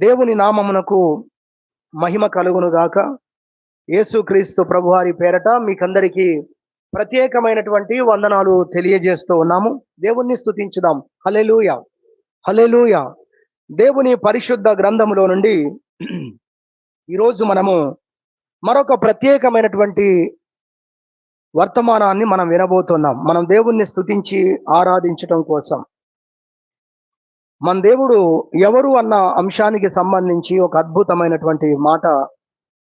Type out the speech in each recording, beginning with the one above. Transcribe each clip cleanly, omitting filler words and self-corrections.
దేవుని నామమునకు మహిమ కలుగును గాక. యేసుక్రీస్తు ప్రభువారి పేరట మీకందరికీ ప్రత్యేకమైనటువంటి వందనాలు తెలియజేస్తూ ఉన్నాము. దేవుణ్ణి స్తుతించుదాం. హల్లెలూయా, హల్లెలూయా. దేవుని పరిశుద్ధ గ్రంథములో నుండి ఈరోజు మనము మరొక ప్రత్యేకమైనటువంటి వర్తమానాన్ని మనం వినబోతున్నాం. మనం దేవుణ్ణి స్తుతించి ఆరాధించటం కోసం. మన దేవుడు ఎవరు అన్న అంశానికి సంబంధించి ఒక అద్భుతమైనటువంటి మాట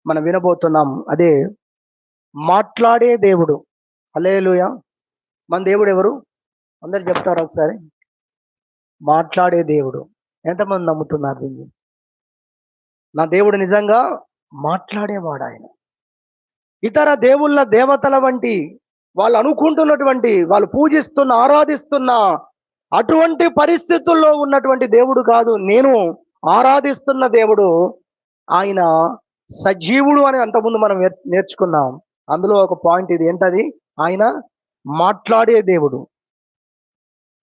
మనం వినబోతున్నాం. అదే మాట్లాడే దేవుడు. హల్లెలూయా. మన దేవుడు ఎవరు? అందరు చెప్తారు ఒకసారి. మాట్లాడే దేవుడు. ఎంతమంది నమ్ముతున్నారు దీన్ని? నా దేవుడు నిజంగా మాట్లాడేవాడు. ఆయన ఇతర దేవుళ్ళ దేవతల వంటి వాళ్ళు అనుకుంటున్నటువంటి, వాళ్ళు పూజిస్తున్న, ఆరాధిస్తున్న అటువంటి పరిస్థితుల్లో ఉన్నటువంటి దేవుడు కాదు. నేను ఆరాధిస్తున్న దేవుడు ఆయన సజీవుడు అని అంతకుముందు మనం నేర్చుకున్నాం. అందులో ఒక పాయింట్ ఇది. ఏంటది? ఆయన మాట్లాడే దేవుడు.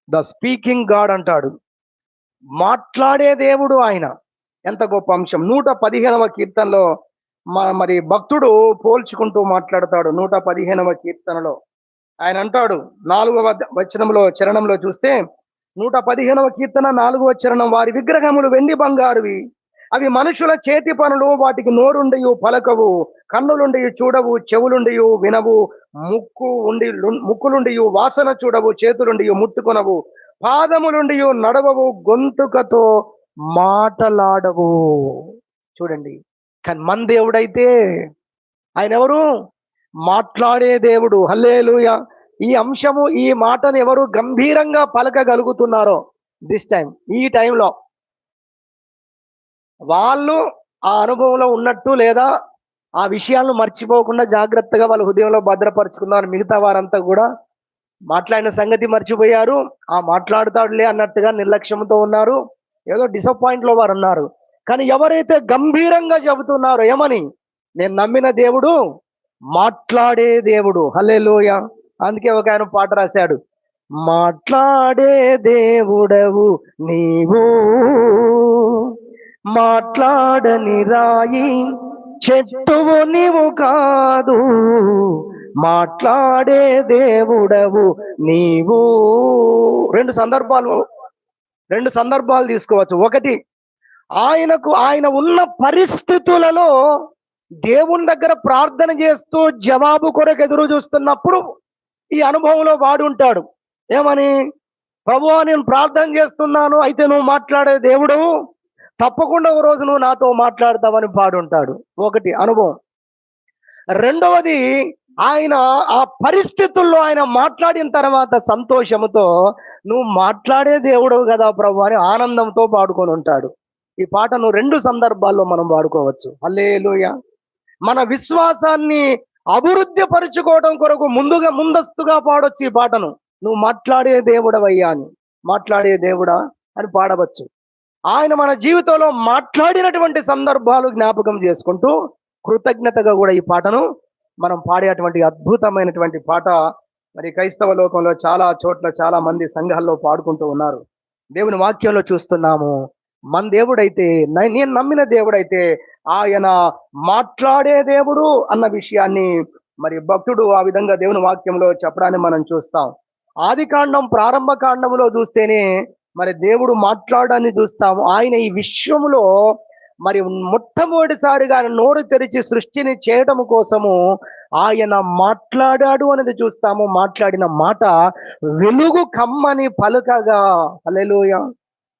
ద స్పీకింగ్ గాడ్ అంటాడు. మాట్లాడే దేవుడు ఆయన. ఎంత గొప్ప అంశం. 115వ కీర్తనలో మరి భక్తుడు పోల్చుకుంటూ మాట్లాడతాడు. 115వ కీర్తనలో ఆయన అంటాడు, 4వ వచనంలో చరణంలో చూస్తే 115వ కీర్తన 4వ చరణం, వారి విగ్రహములు వెండి బంగారువి, అవి మనుషుల చేతి పనులు, వాటికి నోరుండియు పలకవు, కన్నులుండియు చూడవు, చెవులుండియు వినవు, ముక్కులుండియు వాసన చూడవు, చేతులుండియు ముట్టుకొనవు, పాదములుండియు నడవవు, గొంతుకతో మాటలాడవు. చూడండి. కానీ మన దేవుడైతే ఆయన ఎవరు? మాట్లాడే దేవుడు. హల్లెలూయా. ఈ అంశము, ఈ మాటను ఎవరు గంభీరంగా పలకగలుగుతున్నారో దిస్ టైం, ఈ టైంలో వాళ్ళు ఆ అనుభవంలో ఉన్నట్టు, లేదా ఆ విషయాలను మర్చిపోకుండా జాగ్రత్తగా వాళ్ళ హృదయంలో భద్రపరుచుకున్నారు. మిగతా వారంతా కూడా మాట్లాడిన సంగతి మర్చిపోయారు. ఆ మాట్లాడుతాడులే అన్నట్టుగా నిర్లక్ష్యంతో ఉన్నారు. ఏదో డిసప్పాయింట్ లో వారు ఉన్నారు. కానీ ఎవరైతే గంభీరంగా చెబుతున్నారో ఏమని, నేను నమ్మిన దేవుడు మాట్లాడే దేవుడు. హల్లెలూయా. అందుకే ఒక ఆయన పాట రాశాడు, మాట్లాడే దేవుడవు నీవు, మాట్లాడని రాయి చెట్టువు నీవు కాదు, మాట్లాడే దేవుడవు నీవు. రెండు సందర్భాలు తీసుకోవచ్చు. ఒకటి, ఆయన ఉన్న పరిస్థితులలో దేవుని దగ్గర ప్రార్థన చేస్తూ జవాబు కొరకు ఎదురు చూస్తున్నప్పుడు ఈ అనుభవంలో వాడు ఉంటాడు. ఏమని? ప్రభువా, నేను ప్రార్థన చేస్తున్నాను, అయితే నువ్వు మాట్లాడే దేవుడు, తప్పకుండా ఒక రోజు నువ్వు నాతో మాట్లాడతావని పాడుంటాడు. ఒకటి అనుభవం. రెండవది, ఆయన ఆ పరిస్థితుల్లో ఆయన మాట్లాడిన తర్వాత సంతోషముతో, నువ్వు మాట్లాడే దేవుడు కదా ప్రభు అని ఆనందంతో పాడుకొని ఉంటాడు. ఈ పాటను రెండు సందర్భాల్లో మనం పాడుకోవచ్చు. హల్లెలూయా. మన విశ్వాసాన్ని అభివృద్ధి పరుచుకోవడం కొరకు ముందస్తుగా పాడొచ్చు ఈ పాటను. నువ్వు మాట్లాడే దేవుడవయ్యా అని, మాట్లాడే దేవుడా అని పాడవచ్చు. ఆయన మన జీవితంలో మాట్లాడినటువంటి సందర్భాలు జ్ఞాపకం చేసుకుంటూ కృతజ్ఞతగా కూడా ఈ పాటను మనం పాడేటువంటి అద్భుతమైనటువంటి పాట. మరి క్రైస్తవ లోకంలో చాలా చోట్ల, చాలా మంది సంఘాల్లో పాడుకుంటూ ఉన్నారు. దేవుని వాక్యంలో చూస్తున్నాము, మన దేవుడైతే, నేను నమ్మిన దేవుడైతే ఆయన మాట్లాడే దేవుడు అన్న విషయాన్ని మరి భక్తుడు ఆ విధంగా దేవుని వాక్యంలో చెప్పడాన్ని మనం చూస్తాం. ఆది కాండం, ప్రారంభ కాండంలో చూస్తేనే మరి దేవుడు మాట్లాడాన్ని చూస్తాము. ఆయన ఈ విశ్వములో మరి మొట్టమొదటిసారిగా నోరు తెరిచి సృష్టిని చేయడం కోసము ఆయన మాట్లాడాడు అనేది చూస్తాము. మాట్లాడిన మాట వెలుగు కమ్మని పలుకగా. హల్లెలూయా.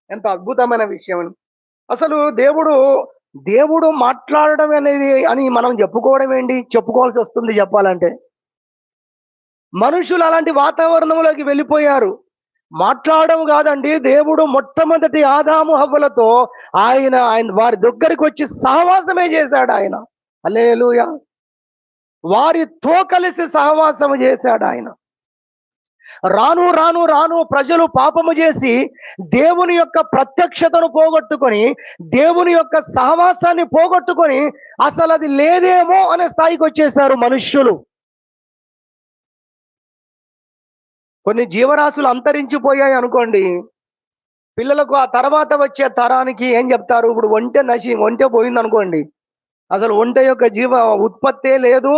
ఎంత అద్భుతమైన విషయం. అసలు దేవుడు మాట్లాడడం అనేది అని మనం చెప్పుకోవడం ఏంటి? చెప్పుకోవాల్సి వస్తుంది చెప్పాలంటే. మనుషులు అలాంటి వాతావరణంలోకి వెళ్ళిపోయారు. మాట్లాడడం కాదండి, దేవుడు మొట్టమొదటి ఆదాము హవ్వలతో ఆయన వారి దగ్గరికి వచ్చి సహవాసమే చేశాడు ఆయన. హల్లెలూయా. వారితో కలిసి సహవాసము చేశాడు ఆయన. రాను రాను రాను ప్రజలు పాపము చేసి దేవుని యొక్క ప్రత్యక్షతను పోగొట్టుకొని, దేవుని యొక్క సహవాసాన్ని పోగొట్టుకొని అసలు అది లేదేమో అనే స్థాయికి వచ్చేసారు మనుష్యులు. కొన్ని జీవరాశులు అంతరించిపోయాయి అనుకోండి, పిల్లలకు ఆ తర్వాత వచ్చే తరానికి ఏం చెప్తారు? ఇప్పుడు ఒంటె పోయింది అనుకోండి, అసలు ఒంటె యొక్క ఉత్పత్తే లేదు,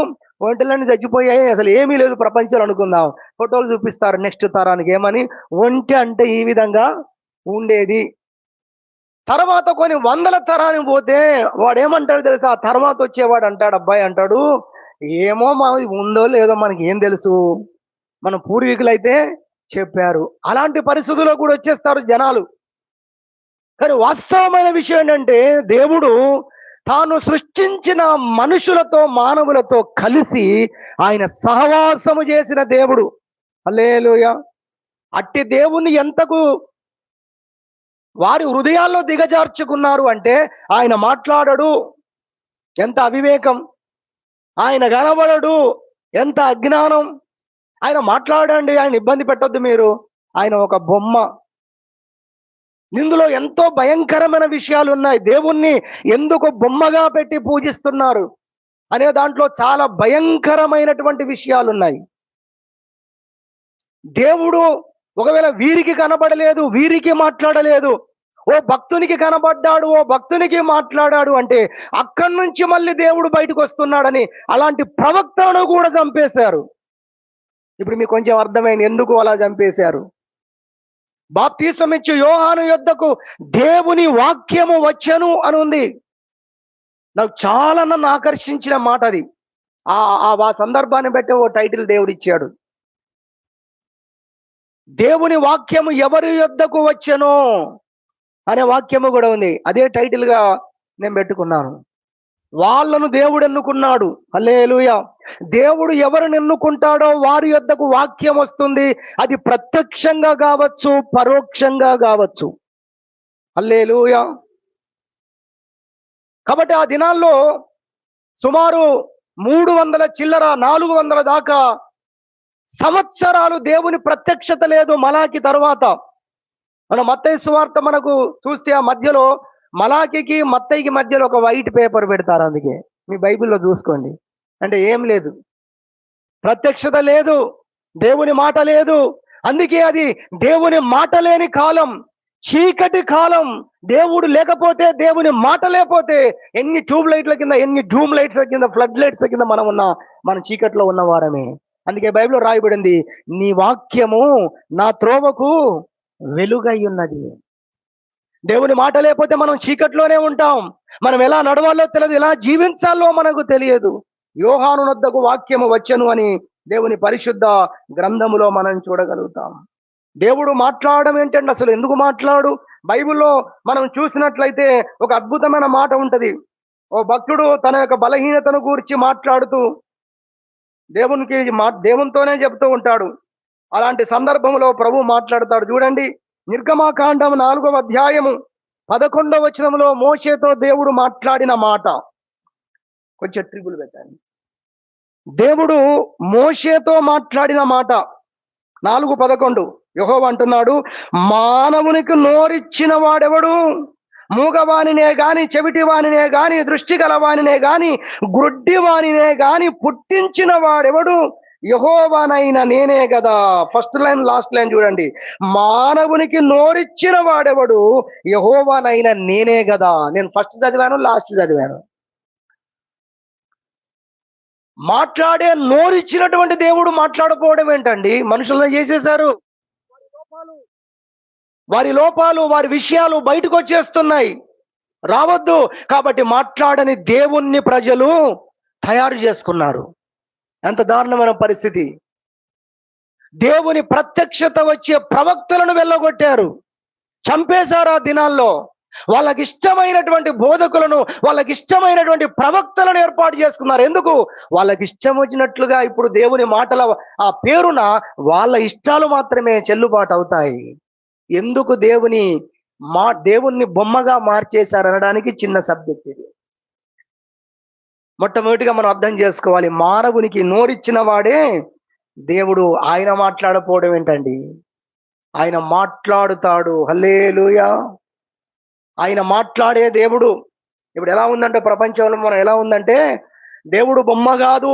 ఒంటెలన్నీ చచ్చిపోయాయి, అసలు ఏమీ లేదు ప్రపంచంలో అనుకుందాం. ఫోటోలు చూపిస్తారు నెక్స్ట్ తరానికి ఏమని, ఒంటె అంటే ఈ విధంగా ఉండేది. తర్వాత కొన్ని వందల తరానికి పోతే వాడు ఏమంటాడు తెలుసా? ఆ తర్వాత వచ్చేవాడు అంటాడు, అబ్బాయి అంటాడు, ఏమో ఉందో లేదో మనకి ఏం తెలుసు, మన పూర్వీకులైతే చెప్పారు. అలాంటి పరిస్థితుల్లో కూడా వచ్చేస్తారు జనాలు. కానీ వాస్తవమైన విషయం ఏంటంటే, దేవుడు తాను సృష్టించిన మనుషులతో, మానవులతో కలిసి ఆయన సహవాసము చేసిన దేవుడు. హల్లెలూయా. అట్టి దేవుణ్ణి ఎంతకు వారి హృదయాల్లో దిగజార్చుకున్నారు అంటే, ఆయన మాట్లాడడు, ఎంత అవివేకం. ఆయన కనబడడు, ఎంత అజ్ఞానం. ఆయన మాట్లాడండి, ఆయన ఇబ్బంది పెట్టొద్దు మీరు, ఆయన ఒక బొమ్మ. ఇందులో ఎంతో భయంకరమైన విషయాలు ఉన్నాయి. దేవుణ్ణి ఎందుకు బొమ్మగా పెట్టి పూజిస్తున్నారు అనే దాంట్లో చాలా భయంకరమైనటువంటి విషయాలు ఉన్నాయి. దేవుడు ఒకవేళ వీరికి కనబడలేదు, వీరికి మాట్లాడలేదు, ఓ భక్తునికి కనబడ్డాడు, ఓ భక్తునికి మాట్లాడాడు అంటే అక్కడి నుంచి మళ్ళీ దేవుడు బయటకు వస్తున్నాడని అలాంటి ప్రవక్తలను కూడా చంపేశారు. ఇప్పుడు మీకు కొంచెం అర్థమైంది ఎందుకు అలా చంపేశారు. బాప్తిసం ఇచ్చి యోహాను యొద్దకు దేవుని వాక్యము వచ్చెను అని ఉంది. నాకు చాలా నన్ను ఆకర్షించిన మాట అది. ఆ సందర్భాన్ని బట్టి ఓ టైటిల్ దేవుడు ఇచ్చాడు. దేవుని వాక్యము ఎవరి యొద్దకు వచ్చెనో అనే వాక్యము కూడా ఉంది. అదే టైటిల్ గా నేను పెట్టుకున్నాను. వాళ్ళను దేవుడు ఎన్నుకున్నాడు. హల్లెలూయా. దేవుడు ఎవరిని ఎన్నుకుంటాడో వారి యొద్దకు వాక్యం వస్తుంది. అది ప్రత్యక్షంగా కావచ్చు, పరోక్షంగా కావచ్చు. హల్లెలూయా. కాబట్టి ఆ దినాల్లో సుమారు 300 చిల్లర 400 దాకా సంవత్సరాలు దేవుని ప్రత్యక్షత లేదు మలాకి తర్వాత. మన మత్తయి సువార్త మనకు చూస్తే ఆ మధ్యలో మలాకికి మత్తయికి మధ్యలో ఒక వైట్ పేపర్ పెడతారు. అందుకే మీ బైబిల్లో చూసుకోండి. అంటే ఏం లేదు, ప్రత్యక్షత లేదు, దేవుని మాట లేదు. అందుకే అది దేవుని మాట లేని కాలం, చీకటి కాలం. దేవుడు లేకపోతే, దేవుని మాట లేకపోతే ఎన్ని ట్యూబ్ లైట్ల కింద, ఎన్ని డూమ్ లైట్స్ కింద, ఫ్లడ్ లైట్స్ కింద మన చీకట్లో ఉన్న వారమే. అందుకే బైబిల్లో రాయబడింది, నీ వాక్యము నా త్రోవకు వెలుగై ఉన్నది. దేవుని మాట లేకపోతే మనం చీకట్లోనే ఉంటాం. మనం ఎలా నడవాలో తెలియదు, ఎలా జీవించాలో మనకు తెలియదు. యోహాను వద్దకు వాక్యము వచ్చెను అని దేవుని పరిశుద్ధ గ్రంథములో మనం చూడగలుగుతాం. దేవుడు మాట్లాడడం ఏంటంటే అసలు ఎందుకు మాట్లాడు? బైబిల్లో మనం చూసినట్లయితే ఒక అద్భుతమైన మాట ఉంటది. ఓ భక్తుడు తన యొక్క బలహీనతను గురించి మాట్లాడుతూ దేవునితోనే చెప్తూ ఉంటాడు. అలాంటి సందర్భంలో ప్రభు మాట్లాడతాడు. చూడండి, నిర్గమాకాండం 4వ అధ్యాయము 11వ వచనంలో మోషేతో దేవుడు మాట్లాడిన మాట. కొంచెం ట్రిబుల్ పెట్టండి. దేవుడు మోషేతో మాట్లాడిన మాట 4:11 యెహోవా అంటున్నాడు, మానవునికి నోరిచ్చిన వాడెవడు? మూగవానినే గాని, చెవిటి వానినే గాని, దృష్టి గలవానినే గాని, గ్రుడ్డి వానినే గాని పుట్టించిన వాడెవడు? యెహోవానైన నేనే కదా. ఫస్ట్ లైన్ లాస్ట్ లైన్ చూడండి. మానవునికి నోరిచ్చిన వాడెవడు? యెహోవానైన నేనే కదా. నేను ఫస్ట్ చదివాను, లాస్ట్ చదివాను. మాట్లాడే నోరిచ్చినటువంటి దేవుడు మాట్లాడకపోవడం ఏంటండి? మనుషులను చేసేశారు. వారి లోపాలు, వారి విషయాలు బయటకు వచ్చేస్తున్నాయి. రావద్దు కాబట్టి మాట్లాడని దేవుణ్ణి ప్రజలు తయారు చేసుకున్నారు. ఎంత దారుణమైన పరిస్థితి. దేవుని ప్రత్యక్షత వచ్చే ప్రవక్తలను వెళ్ళగొట్టారు, చంపేశారు. ఆ దినాల్లో వాళ్ళకి ఇష్టమైనటువంటి బోధకులను, వాళ్ళకి ఇష్టమైనటువంటి ప్రవక్తలను ఏర్పాటు చేసుకున్నారు. ఎందుకు? వాళ్ళకి ఇష్టం వచ్చినట్లుగా ఇప్పుడు దేవుని మాటల ఆ పేరున వాళ్ళ ఇష్టాలు మాత్రమే చెల్లుబాటు అవుతాయి. ఎందుకు దేవుణ్ణి బొమ్మగా మార్చేశారు అనడానికి చిన్న సబ్జెక్ట్ ఇది. మొట్టమొదటిగా మనం అర్థం చేసుకోవాలి, మానవునికి నోరిచ్చిన వాడే దేవుడు. ఆయన మాట్లాడకపోవడం ఏంటండి? ఆయన మాట్లాడుతాడు. హల్లెలూయా. ఆయన మాట్లాడే దేవుడు. ఇప్పుడు ఎలా ఉందంటే ప్రపంచంలో మనం ఎలా ఉందంటే, దేవుడు బొమ్మ కాదు,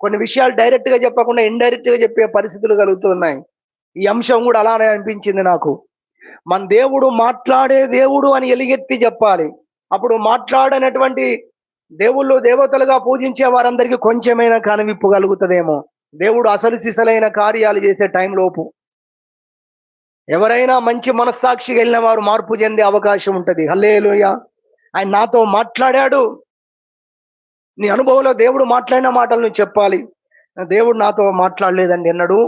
కొన్ని విషయాలు డైరెక్ట్ గా చెప్పకుండా ఇండైరెక్ట్ గా చెప్పే పరిస్థితులు కలుగుతున్నాయి. ఈ అంశం కూడా అలానే అనిపించింది నాకు. మన దేవుడు మాట్లాడే దేవుడు అని ఎలుగెత్తి చెప్పాలి. అప్పుడు మాట్లాడనటువంటి దేవుళ్ళు దేవతలుగా పూజించే వారందరికీ కొంచెమైనా కనువిప్పు కలుగుతుందేమో. దేవుడు అసలు సిసలైన కార్యాలు చేసే టైంలోపు ఎవరైనా మంచి మనస్సాక్షిగా వెళ్ళిన వారు మార్పు చెందే అవకాశం ఉంటుంది. హల్లెలూయా. ఆయన నాతో మాట్లాడాడు. నీ అనుభవంలో దేవుడు మాట్లాడిన మాటలు నువ్వు చెప్పాలి. దేవుడు నాతో మాట్లాడలేదండి అన్నాడు,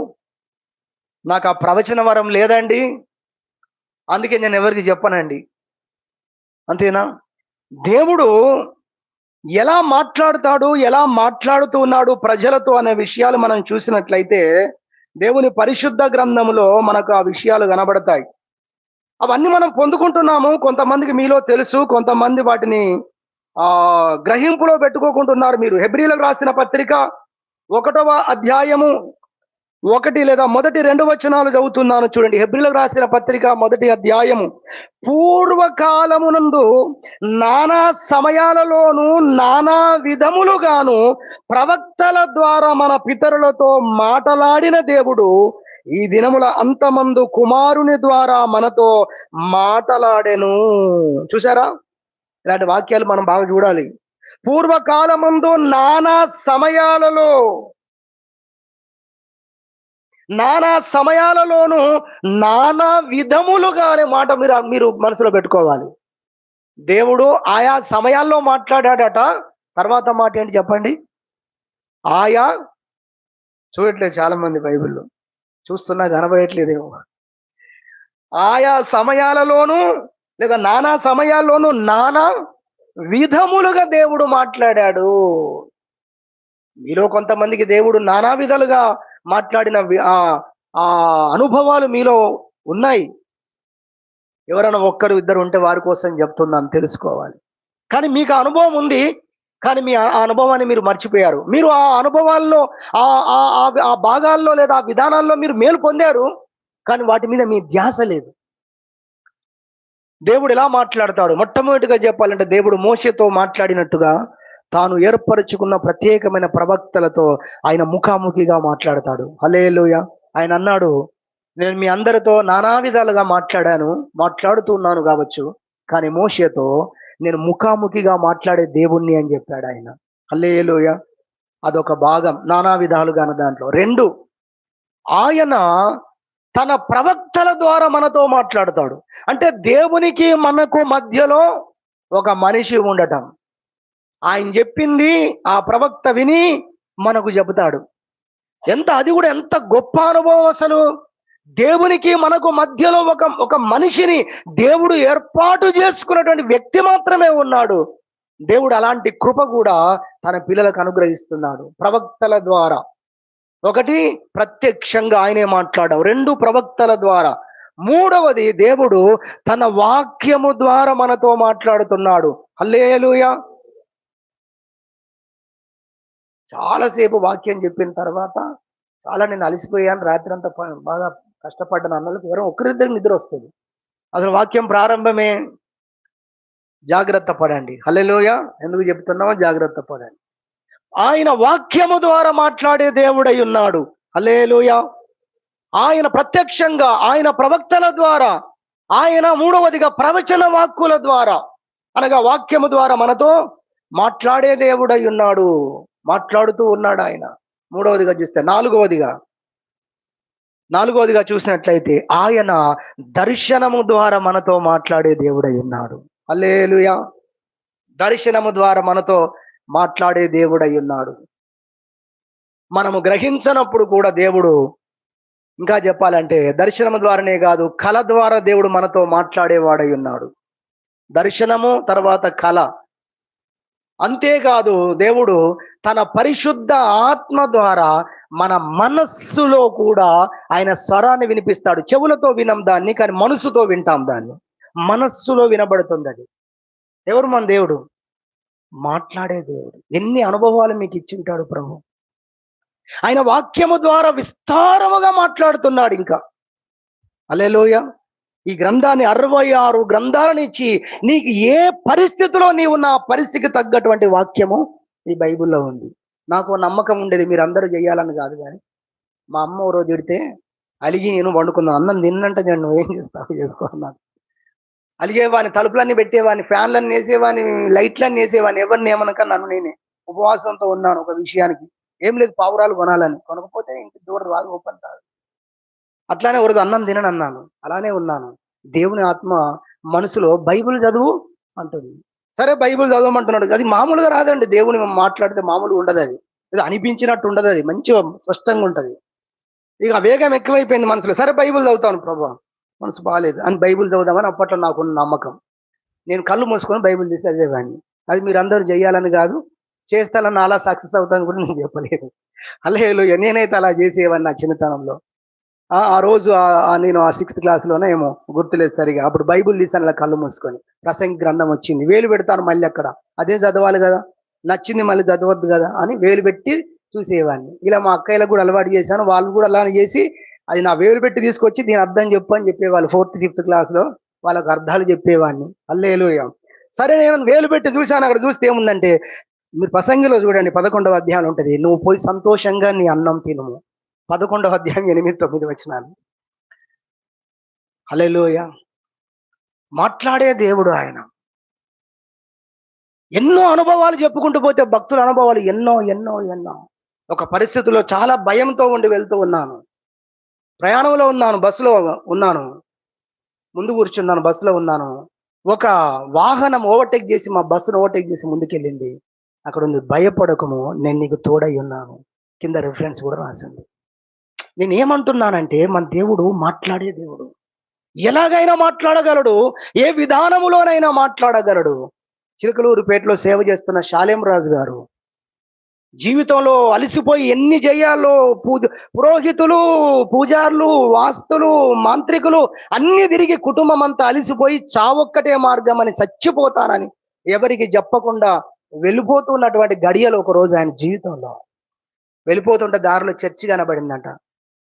నాకు ఆ ప్రవచన వరం లేదండి, అందుకే నేను ఎవరికి చెప్పనండి. అంతేనా? దేవుడు ఎలా మాట్లాడుతాడు, ఎలా మాట్లాడుతున్నాడు ప్రజలతో అనే విషయాలు మనం చూసినట్లయితే దేవుని పరిశుద్ధ గ్రంథములో మనకు ఆ విషయాలు కనబడతాయి. అవన్నీ మనం పొందుకుంటున్నాము. కొంతమందికి మీలో తెలుసు, కొంతమంది వాటిని గ్రహింపులో పెట్టుకోకుంటున్నారు. మీరు హెబ్రీలకు రాసిన పత్రిక 1వ అధ్యాయము 1 లేదా మొదటి 2 వచనాలు చదువుతున్నాను చూడండి. హెబ్రీలకు రాసిన పత్రిక 1వ అధ్యాయము. పూర్వకాలమునందు నానా సమయాలలోను నానా విధములుగాను ప్రవక్తల ద్వారా మన పితరులతో మాటలాడిన దేవుడు ఈ దినముల అంతమందు కుమారుని ద్వారా మనతో మాటలాడెను. చూసారా? ఇలాంటి వాక్యాలు మనం బాగా చూడాలి. పూర్వకాలమందు నానా సమయాలలోను నానా విధములుగా అనే మాట మీరు మనసులో పెట్టుకోవాలి. దేవుడు ఆయా సమయాల్లో మాట్లాడాడట. తర్వాత మాట ఏంటి చెప్పండి? ఆయా చూడట్లేదు చాలా మంది బైబిల్లో, చూస్తున్నా కనబడట్లేదేమో. ఆయా సమయాలలోను లేదా నానా సమయాల్లోనూ నానా విధములుగా దేవుడు మాట్లాడాడు. మీలో కొంతమందికి దేవుడు నానా విధాలుగా మాట్లాడిన ఆ అనుభవాలు మీలో ఉన్నాయి. ఎవరైనా ఒక్కరు ఇద్దరు ఉంటే వారి కోసం చెప్తున్నాను, తెలుసుకోవాలి. కానీ మీకు ఆ అనుభవం ఉంది, కానీ మీ ఆ అనుభవాన్ని మీరు మర్చిపోయారు. మీరు ఆ అనుభవాల్లో ఆ భాగాల్లో లేదా ఆ విధానాల్లో మీరు మేలు పొందారు, కానీ వాటి మీద మీ ధ్యాస లేదు. దేవుడు ఎలా మాట్లాడతాడు? మొట్టమొదటిగా చెప్పాలంటే దేవుడు మోషేతో మాట్లాడినట్టుగా తాను ఏర్పరచుకున్న ప్రత్యేకమైన ప్రవక్తలతో ఆయన ముఖాముఖిగా మాట్లాడతాడు. హల్లెలూయా. ఆయన అన్నాడు, నేను మీ అందరితో నానా విధాలుగా మాట్లాడుతున్నాను కావచ్చు, కానీ మోషేతో నేను ముఖాముఖిగా మాట్లాడే దేవుణ్ణి అని చెప్పాడు ఆయన. హల్లెలూయా. అదొక భాగం, నానా విధాలుగా అన్న దాంట్లో. 2, ఆయన తన ప్రవక్తల ద్వారా మనతో మాట్లాడతాడు. అంటే దేవునికి మనకు మధ్యలో ఒక మనిషి ఉండటం. ఆయన చెప్పింది ఆ ప్రవక్త విని మనకు చెబుతాడు. అది కూడా ఎంత గొప్ప అనుభవం అసలు. దేవునికి మనకు మధ్యలో ఒక మనిషిని దేవుడు ఏర్పాటు చేసుకున్నటువంటి వ్యక్తి మాత్రమే ఉన్నాడు. దేవుడు అలాంటి కృప కూడా తన పిల్లలకు అనుగ్రహిస్తున్నాడు ప్రవక్తల ద్వారా. 1, ప్రత్యక్షంగా ఆయనే మాట్లాడాడు. 2, ప్రవక్తల ద్వారా. 3వది, దేవుడు తన వాక్యము ద్వారా మనతో మాట్లాడుతున్నాడు. హల్లెలూయా. చాలాసేపు వాక్యం చెప్పిన తర్వాత నేను అలసిపోయాను, రాత్రి అంతా బాగా కష్టపడ్డాను అన్నలకు ఎవరో ఒకరిద్దరు నిద్ర వస్తుంది. అసలు వాక్యం ప్రారంభమే జాగ్రత్త పడండి. హల్లెలూయా. ఎందుకు చెప్తున్నామో జాగ్రత్త పడండి. ఆయన వాక్యము ద్వారా మాట్లాడే దేవుడై ఉన్నాడు. హల్లెలూయా. ఆయన ప్రత్యక్షంగా, ఆయన ప్రవక్తల ద్వారా, ఆయన 3వదిగా ప్రవచన వాక్కుల ద్వారా, అనగా వాక్యము ద్వారా మనతో మాట్లాడే దేవుడై ఉన్నాడు. మాట్లాడుతూ ఉన్నాడు ఆయన. 3వదిగా చూస్తే, 4వదిగా చూసినట్లయితే ఆయన దర్శనము ద్వారా మనతో మాట్లాడే దేవుడై ఉన్నాడు. హల్లెలూయా. దర్శనము ద్వారా మనతో మాట్లాడే దేవుడై ఉన్నాడు. మనము గ్రహించనప్పుడు కూడా దేవుడు, ఇంకా చెప్పాలంటే దర్శనము ద్వారానే కాదు, కళ ద్వారా దేవుడు మనతో మాట్లాడేవాడై ఉన్నాడు. దర్శనము, తర్వాత కళ. అంతేకాదు దేవుడు తన పరిశుద్ధ ఆత్మ ద్వారా మన మనస్సులో కూడా ఆయన స్వరాన్ని వినిపిస్తాడు. చెవులతో వినం దాన్ని, కానీ మనసుతో వింటాం దాన్ని. మనస్సులో వినబడుతుంది అది. ఎవరు మన దేవుడు? మాట్లాడే దేవుడు. ఎన్ని అనుభవాలు మీకు ఇచ్చి ఉంటాడు ప్రభు. ఆయన వాక్యము ద్వారా విస్తారముగా మాట్లాడుతున్నాడు. ఇంకా హల్లెలూయా. ఈ గ్రంథాన్ని 66 గ్రంథాలను ఇచ్చి నీకు ఏ పరిస్థితిలో నీవు నా పరిస్థితికి తగ్గటువంటి వాక్యము ఈ బైబిల్లో ఉంది. నాకు నమ్మకం ఉండేది మీరు అందరూ చేయాలని కాదు, కానీ మా అమ్మ ఓ రోజు ఎడితే అలిగి నేను వండుకున్నాను. అన్నం తిన్నంటే నేను నువ్వేం చేస్తావు చేసుకో అన్నాడు. అలిగేవాడిని, తలుపులన్నీ పెట్టేవాడిని, ఫ్యాన్లన్నీ వేసేవాడిని, లైట్లన్నీ వేసేవాడిని, ఎవరిని ఏమనక నన్ను నేనే ఉపవాసంతో ఉన్నాను ఒక విషయానికి. ఏం లేదు, పావురాలు కొనాలని, కొనకపోతే ఇంటి దూర రాదు, ఓపెన్ కాదు. అట్లానే ఒకరోజు అన్నం తిననన్నాను, అలానే ఉన్నాను. దేవుని ఆత్మ మనసులో బైబిల్ చదువు అంటుంది. సరే బైబిల్ చదవమంటున్నాడు. అది మామూలుగా రాదండి, దేవుని మాట్లాడితే మామూలుగా ఉండదు అది. ఇది అనిపించినట్టు ఉండదు, అది మంచిగా స్పష్టంగా ఉంటది. ఇక వేగం ఎక్కువైపోయింది మనసులో. సరే బైబిల్ చదువుతాను ప్రభా, మనసు బాగాలేదు అని బైబిల్ చదువుదామని అప్పట్లో నాకున్న నమ్మకం. నేను కళ్ళు మూసుకొని బైబిల్ తీసి చదివేవాడిని. అది మీరందరూ చేయాలని కాదు, చేస్తానని అలా సక్సెస్ అవుతాను కూడా నేను చెప్పలేదు. హల్లెలూయా. నేనైతే అలా చేసేవాడిని నా చిన్నతనంలో. ఆ రోజు నేను ఆ 6th క్లాస్‌లోనో ఏమో గుర్తులేదు సరిగా. అప్పుడు బైబిల్ తీసాను అలా కళ్ళు మూసుకొని. ప్రసంగి గ్రంథం వచ్చింది. వేలు పెడతాను మళ్ళీ అక్కడ. అదే చదవాలి గదా! నచ్చింది మళ్ళీ చదవద్దు గదా! అని వేలు పెట్టి చూసేవాడిని. ఇలా మా అక్కయ్యలకు కూడా అలవాటు చేశాను. వాళ్ళు కూడా అలానే చేసి అది నా వేలు పెట్టి తీసుకొచ్చి దీని అర్థం చెప్పు అని చెప్పేవాళ్ళు. 4th, 5th క్లాస్‌లో వాళ్ళకి అర్థాలు చెప్పేవాడిని. హల్లెలూయా. సరే నేను వేలు పెట్టి చూసాను. అక్కడ చూస్తే ఏముందంటే, మీరు ప్రసంగిలో చూడండి 11వ అధ్యాయం ఉంటది. నువ్వు పోయి సంతోషంగా నీ అన్నం తినుము. 11వ అధ్యాయం 8, 9 వచనాలు. హల్లెలూయా. మాట్లాడే దేవుడు ఆయన. ఎన్నో అనుభవాలు చెప్పుకుంటూ పోతే భక్తుల అనుభవాలు ఎన్నో ఎన్నో ఎన్నో. ఒక పరిస్థితిలో చాలా భయంతో ఉండి వెళ్తూ ఉన్నాను. ప్రయాణంలో ఉన్నాను, బస్సులో ఉన్నాను. ముందు కూర్చున్నాను, బస్సులో ఉన్నాను. ఒక వాహనం ఓవర్‌టేక్ చేసి మా బస్సును ఓవర్‌టేక్ చేసి ముందుకెళ్ళింది. అక్కడుంది, భయపడకము నేను నీకు తోడై ఉన్నాను. కింద రిఫరెన్స్ కూడా రాసింది. నేనేమంటున్నానంటే మన దేవుడు మాట్లాడే దేవుడు. ఎలాగైనా మాట్లాడగలడు. ఏ విధానములోనైనా మాట్లాడగలడు. చిలకలూరుపేటలో సేవ చేస్తున్న షాలేం రాజు గారు జీవితంలో అలసిపోయి ఎన్ని చేయాలో పురోహితులు, పూజారులు, వాస్తులు, మాంత్రికులు అన్ని తిరిగి కుటుంబం అంతా అలసిపోయి చావొక్కటే మార్గం అని చచ్చిపోతానని ఎవరికి చెప్పకుండా వెళ్ళిపోతున్నటువంటి గడియలు ఒక రోజు ఆయన జీవితంలో వెళ్ళిపోతుంటే దారిలో చర్చి కనబడిందంట.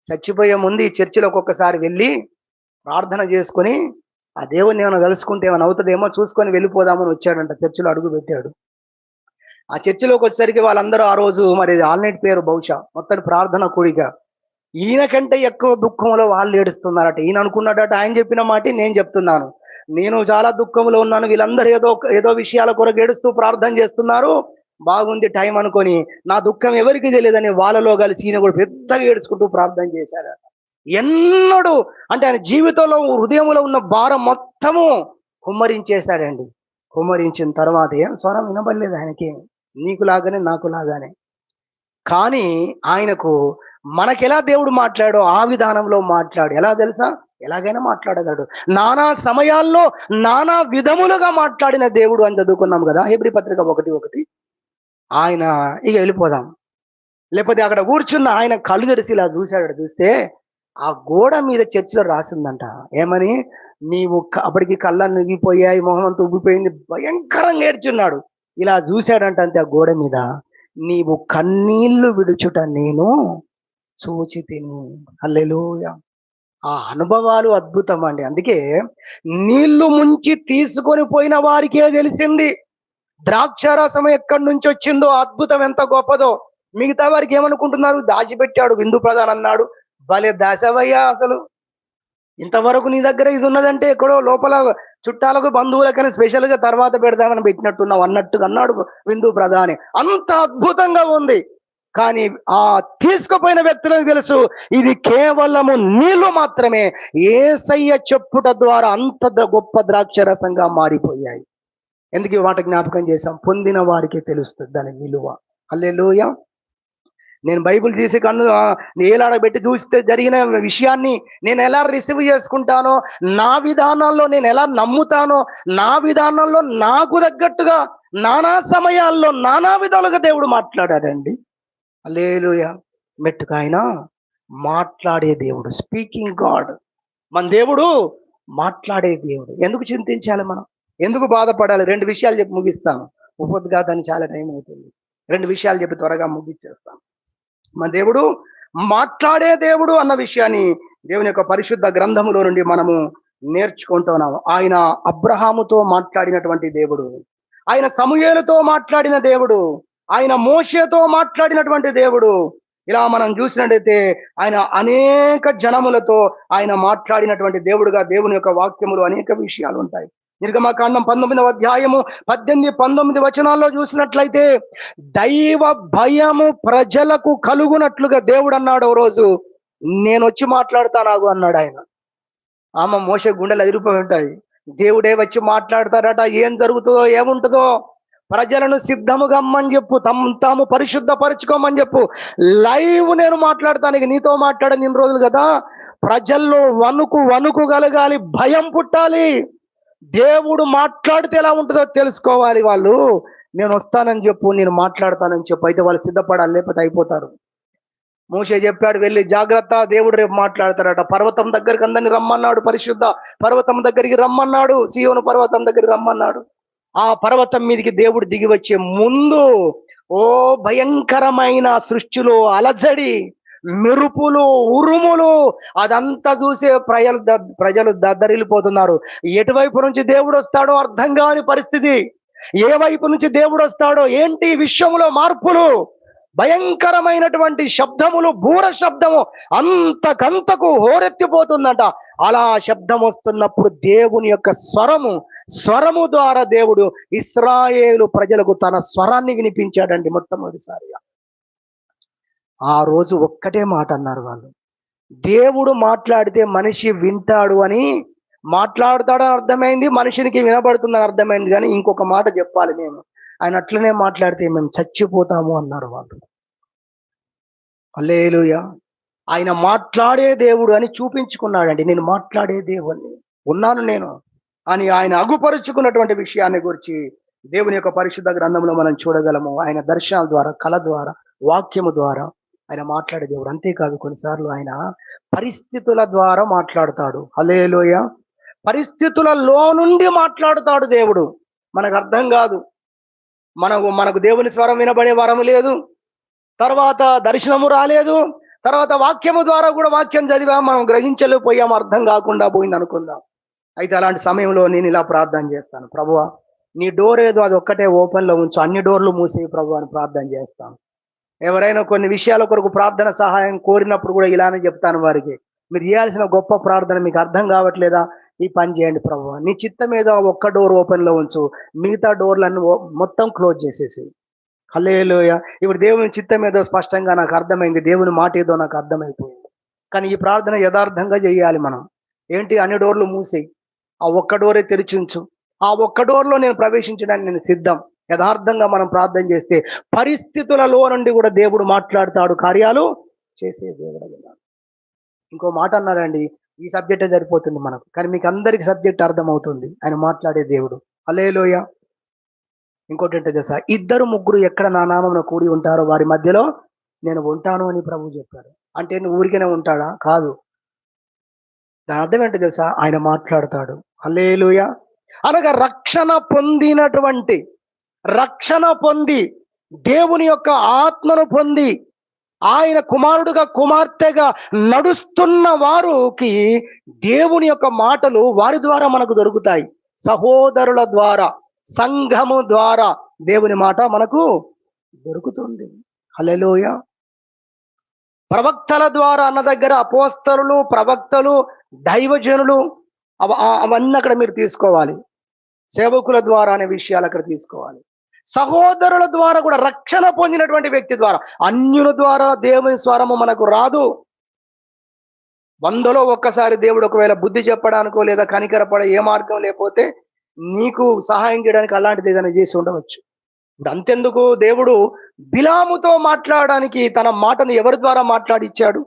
చచ్చిపోయే ముందు ఈ చర్చిలో ఒక్కొక్కసారి వెళ్ళి ప్రార్థన చేసుకొని ఆ దేవుణ్ణి ఏమైనా కలుసుకుంటే ఏమైనా అవుతుందేమో చూసుకొని వెళ్ళిపోదామని వచ్చాడంట. చర్చిలో అడుగు పెట్టాడు. ఆ చర్చిలోకి వచ్చేసరికి వాళ్ళందరూ ఆ రోజు మరి ఆల్నైట్ పేరు బహుశా మొత్తం ప్రార్థన కూడిక. ఈయన కంటే ఎక్కువ దుఃఖంలో వాళ్ళు ఏడుస్తున్నారట. ఈయన అనుకున్నాడట ఆయన చెప్పిన మాట నేను చెప్తున్నాను. నేను చాలా దుఃఖంలో ఉన్నాను, వీళ్ళందరూ ఏదో ఏదో విషయాల కొరకు ఏడుస్తూ ప్రార్థన చేస్తున్నారు, బాగుంది టైం అనుకొని నా దుఃఖం ఎవరికి తెలియదని వాళ్ళలో కలిసి ఈయన కూడా పెద్దగా ఏడుచుకుంటూ ప్రార్థన చేశాడట. ఎన్నడూ అంటే ఆయన జీవితంలో హృదయంలో ఉన్న భారం మొత్తము కుమ్మరించేశాడండి. కుమ్మరించిన తర్వాత ఏం స్వరం వినబడలేదు ఆయనకి. నీకు లాగానే నాకు లాగానే. కానీ ఆయనకు మనకెలా దేవుడు మాట్లాడో ఆ విధానంలో మాట్లాడు. ఎలా తెలుసా? ఎలాగైనా మాట్లాడగలడు. నానా సమయాల్లో నానా విధములుగా మాట్లాడిన దేవుడు అని చదువుకున్నాం కదా హెబ్రీ పత్రిక 1:1. ఆయన ఇక వెళ్ళిపోదాం. లేకపోతే అక్కడ కూర్చున్న ఆయన కళ్ళు తెరిసి ఇలా చూశాడు. చూస్తే ఆ గోడ మీద చర్చిలో రాసిందంట. ఏమని? నీవు అప్పటికి కళ్ళన్నీ ఉగిపోయాయి, మొహం అంతా ఉబ్బిపోయింది, భయంకరంగా ఏడ్చున్నాడు. ఇలా చూశాడంట అంతే ఆ గోడ మీద. నీవు కన్నీళ్లు విడుచుట నేను చూచితిని. హల్లెలూయా. ఆ అనుభవాలు అద్భుతం అండి. అందుకే నీళ్లు ముంచి తీసుకొని పోయిన వారికే తెలిసింది ద్రాక్షారసం ఎక్కడి నుంచి వచ్చిందో, అద్భుతం ఎంత గొప్పదో. మిగతా వారికి ఏమనుకుంటున్నారు? దాచిపెట్టాడు విందు ప్రధాన్ అన్నాడు. భలే దాసవయ్యా అసలు. ఇంతవరకు నీ దగ్గర ఇది ఉన్నదంటే ఎక్కడో లోపల చుట్టాలకు బంధువులకని స్పెషల్ గా తర్వాత పెడదామని పెట్టినట్టున్నావు అన్నట్టుగా అన్నాడు విందు ప్రధాని. అంత అద్భుతంగా ఉంది. కానీ ఆ తీసుకుపోయిన వ్యక్తులకు తెలుసు ఇది కేవలము నీళ్లు మాత్రమే. యేసయ్య చెప్పుట ద్వారా అంత గొప్ప ద్రాక్షరసంగా మారిపోయాయి. ఎందుకు ఈ మాట జ్ఞాపకం చేశాం? పొందిన వారికే తెలుస్తుంది దాని విలువ. హల్లెలూయా. నేను బైబిల్ తీసి కన్ను ఏలాడబెట్టి చూస్తే జరిగిన విషయాన్ని నేను ఎలా రిసీవ్ చేసుకుంటానో, నా విధానాల్లో నేను ఎలా నమ్ముతానో, నా విధానంలో నాకు తగ్గట్టుగా నానా సమయాల్లో నానా విధాలుగా దేవుడు మాట్లాడాడండి. హల్లెలూయా. మెట్టుగా ఆయన మాట్లాడే దేవుడు, స్పీకింగ్ గాడ్. మన దేవుడు మాట్లాడే దేవుడు. ఎందుకు చింతించాలి మనం? ఎందుకు బాధపడాలి? 2 విషయాలు చెప్పి ముగిస్తాను. ఉపద్ఘాతాన్ని చాలా టైం అవుతుంది. 2 విషయాలు చెప్పి త్వరగా ముగిచ్చేస్తాను. మన దేవుడు మాట్లాడే దేవుడు అన్న విషయాన్ని దేవుని యొక్క పరిశుద్ధ గ్రంథములో నుండి మనము నేర్చుకుంటున్నాము. ఆయన అబ్రహాముతో మాట్లాడినటువంటి దేవుడు, ఆయన సమూయేలుతో మాట్లాడిన దేవుడు, ఆయన మోషేతో మాట్లాడినటువంటి దేవుడు, ఇలా మనం చూసినట్టయితే ఆయన అనేక జనములతో ఆయన మాట్లాడినటువంటి దేవుడుగా దేవుని యొక్క వాక్యములు అనేక విషయాలు ఉంటాయి. నిర్గమకాండం 19వ అధ్యాయము 18, 19 వచనాల్లో చూసినట్లయితే దైవ భయము ప్రజలకు కలుగునట్లుగా దేవుడు అన్నాడు. ఓ రోజు నేను వచ్చి మాట్లాడతానాగు అన్నాడు ఆయన. మోషే గుండెలు అదిరిపోయి ఉంటాయి. దేవుడే వచ్చి మాట్లాడతారట. ఏం జరుగుతుందో ఏముంటుందో, ప్రజలను సిద్ధముగా అమ్మని చెప్పు, తాము పరిశుద్ధపరచుకోమని చెప్పు. లైవ్ నేను మాట్లాడతానికి నీతో మాట్లాడని ఇన్ని రోజులు కదా. ప్రజల్లో వణుకు కలగాలి, భయం పుట్టాలి. దేవుడు మాట్లాడితే ఎలా ఉంటుందో తెలుసుకోవాలి. వాళ్ళు నేను వస్తానని చెప్పు, నేను మాట్లాడతానని చెప్పు. అయితే వాళ్ళు సిద్ధపడాలి, లేకపోతే అయిపోతారు. మోషే చెప్పాడు, వెళ్ళి జాగ్రత్త, దేవుడు రేపు మాట్లాడతాడట. పర్వతం దగ్గరికి అందరిని రమ్మన్నాడు, పరిశుద్ధ పర్వతం దగ్గరికి రమ్మన్నాడు, సీయోను పర్వతం దగ్గరికి రమ్మన్నాడు. ఆ పర్వతం మీదకి దేవుడు దిగి వచ్చే ముందు భయంకరమైన సృష్టిలో అలజడి, మెరుపులు, ఉరుములు, అదంతా చూసే ప్రజలు దద్దరిల్లిపోతున్నారు. ఎటువైపు నుంచి దేవుడు వస్తాడో అర్థం కాని పరిస్థితి. ఏ వైపు నుంచి దేవుడు వస్తాడో ఏంటి, విశ్వములో మార్పులు, భయంకరమైనటువంటి శబ్దములు, బూర శబ్దము అంతకంతకు హోరెత్తిపోతుందట. అలా శబ్దం వస్తున్నప్పుడు దేవుని యొక్క స్వరము ద్వారా దేవుడు ఇశ్రాయేలు ప్రజలకు తన స్వరాన్ని వినిపించాడండి మొట్టమొదటిసారిగా. ఆ రోజు ఒక్కటే మాట అన్నారు వాళ్ళు, దేవుడు మాట్లాడితే మనిషి వింటాడు అని. మాట్లాడతాడని అర్థమైంది, మనిషినికి వినబడుతుందని అర్థమైంది. కానీ ఇంకొక మాట చెప్పాలి, మేము ఆయన అట్లనే మాట్లాడితే మేము చచ్చిపోతాము అన్నారు వాళ్ళు. హల్లెలూయా. ఆయన మాట్లాడే దేవుడు అని చూపించుకున్నాడండి. నేను మాట్లాడే దేవుణ్ణి ఉన్నాను నేను అని ఆయన అగుపరుచుకున్నటువంటి విషయాన్ని గురించి దేవుని యొక్క పరిశుద్ధ గ్రంథంలో మనం చూడగలము. ఆయన దర్శనాల ద్వారా, కళ ద్వారా, వాక్యము ద్వారా ఆయన మాట్లాడే దేవుడు. అంతేకాదు, కొన్నిసార్లు ఆయన పరిస్థితుల ద్వారా మాట్లాడతాడు. హల్లెలూయా. పరిస్థితులలో నుండి మాట్లాడుతాడు దేవుడు. మనకు అర్థం కాదు, మనకు దేవుని స్వరం వినబడే వరం లేదు, తర్వాత దర్శనము రాలేదు, తర్వాత వాక్యము ద్వారా కూడా వాక్యం చదివా మనం గ్రహించలేకపోయాం, అర్థం కాకుండా పోయింది అనుకుందాం. అయితే అలాంటి సమయంలో నేను ఇలా ప్రార్థన చేస్తాను, ప్రభువా నీ డోర్ ఏదో అది ఒక్కటే ఓపెన్లో ఉంచు, అన్ని డోర్లు మూసేయి ప్రభు అని ప్రార్థన చేస్తాను. ఎవరైనా కొన్ని విషయాల కొరకు ప్రార్థన సహాయం కోరినప్పుడు కూడా ఇలానే చెప్తాను వారికి, మీరు చేయాల్సిన గొప్ప ప్రార్థన మీకు అర్థం కావట్లేదా, ఈ పని చేయండి ప్రభువా, నీ చిత్తం మీద ఒక్క డోర్ ఓపెన్లో ఉంచు, మిగతా డోర్లన్నీ మొత్తం క్లోజ్ చేసేసి. హల్లెలూయా. ఇప్పుడు దేవుని చిత్తం ఏదో స్పష్టంగా నాకు అర్థమైంది, దేవుని మాట ఏదో నాకు అర్థమైపోయింది. కానీ ఈ ప్రార్థన యథార్థంగా చేయాలి మనం. ఏంటి, అన్ని డోర్లు మూసేయి, ఆ ఒక్క డోరే తెరిచి ఉంచు, ఆ ఒక్క డోర్లో నేను ప్రవేశించడానికి నేను సిద్ధం. యథార్థంగా మనం ప్రార్థన చేస్తే పరిస్థితులలో నుండి కూడా దేవుడు మాట్లాడతాడు, కార్యాలు చేసే దేవుడు. ఇంకో మాట అన్నాడండి, ఈ సబ్జెక్టే సరిపోతుంది మనకు, కానీ మీకు అందరికి సబ్జెక్ట్ అర్థమవుతుంది. ఆయన మాట్లాడే దేవుడు. హల్లెలూయా. ఇంకోటి ఏంటో తెలుసా, 2-3 ఎక్కడ నా నామమున కూడి ఉంటారో వారి మధ్యలో నేను ఉంటాను అని ప్రభువు చెప్పారు. అంటే నువ్వు ఊరికనే ఉంటాడా? కాదు. దాని అర్థం ఏంటో తెలుసా, ఆయన మాట్లాడతాడు. హల్లెలూయా. అనగా రక్షణ పొంది దేవుని యొక్క ఆత్మను పొంది ఆయన కుమారుడుగా కుమార్తెగా నడుస్తున్న వారికి దేవుని యొక్క మాటలు వారి ద్వారా మనకు దొరుకుతాయి. సహోదరుల ద్వారా, సంఘము ద్వారా దేవుని మాట మనకు దొరుకుతుంది. హల్లెలూయా. ప్రవక్తల ద్వారా అన్న దగ్గర అపోస్తలులు, ప్రవక్తలు, దైవజనులు అవన్నీ అక్కడ మీరు తీసుకోవాలి. సేవకుల ద్వారా అనే విషయాలు అక్కడ తీసుకోవాలి. సహోదరుల ద్వారా కూడా, రక్షణ పొందినటువంటి వ్యక్తి ద్వారా, అన్యుల ద్వారా దేవుని స్వరము మనకు రాదు. 100లో ఒక్కసారి దేవుడు ఒకవేళ బుద్ధి చెప్పడానికో లేదా కనికరపడే ఏ మార్గం లేకపోతే నీకు సహాయం చేయడానికి అలాంటిది ఏదైనా చేసి ఉండవచ్చు. ఇప్పుడు అంతెందుకు, దేవుడు బిలాముతో మాట్లాడడానికి తన మాటను ఎవరి ద్వారా మాట్లాడిచ్చాడు.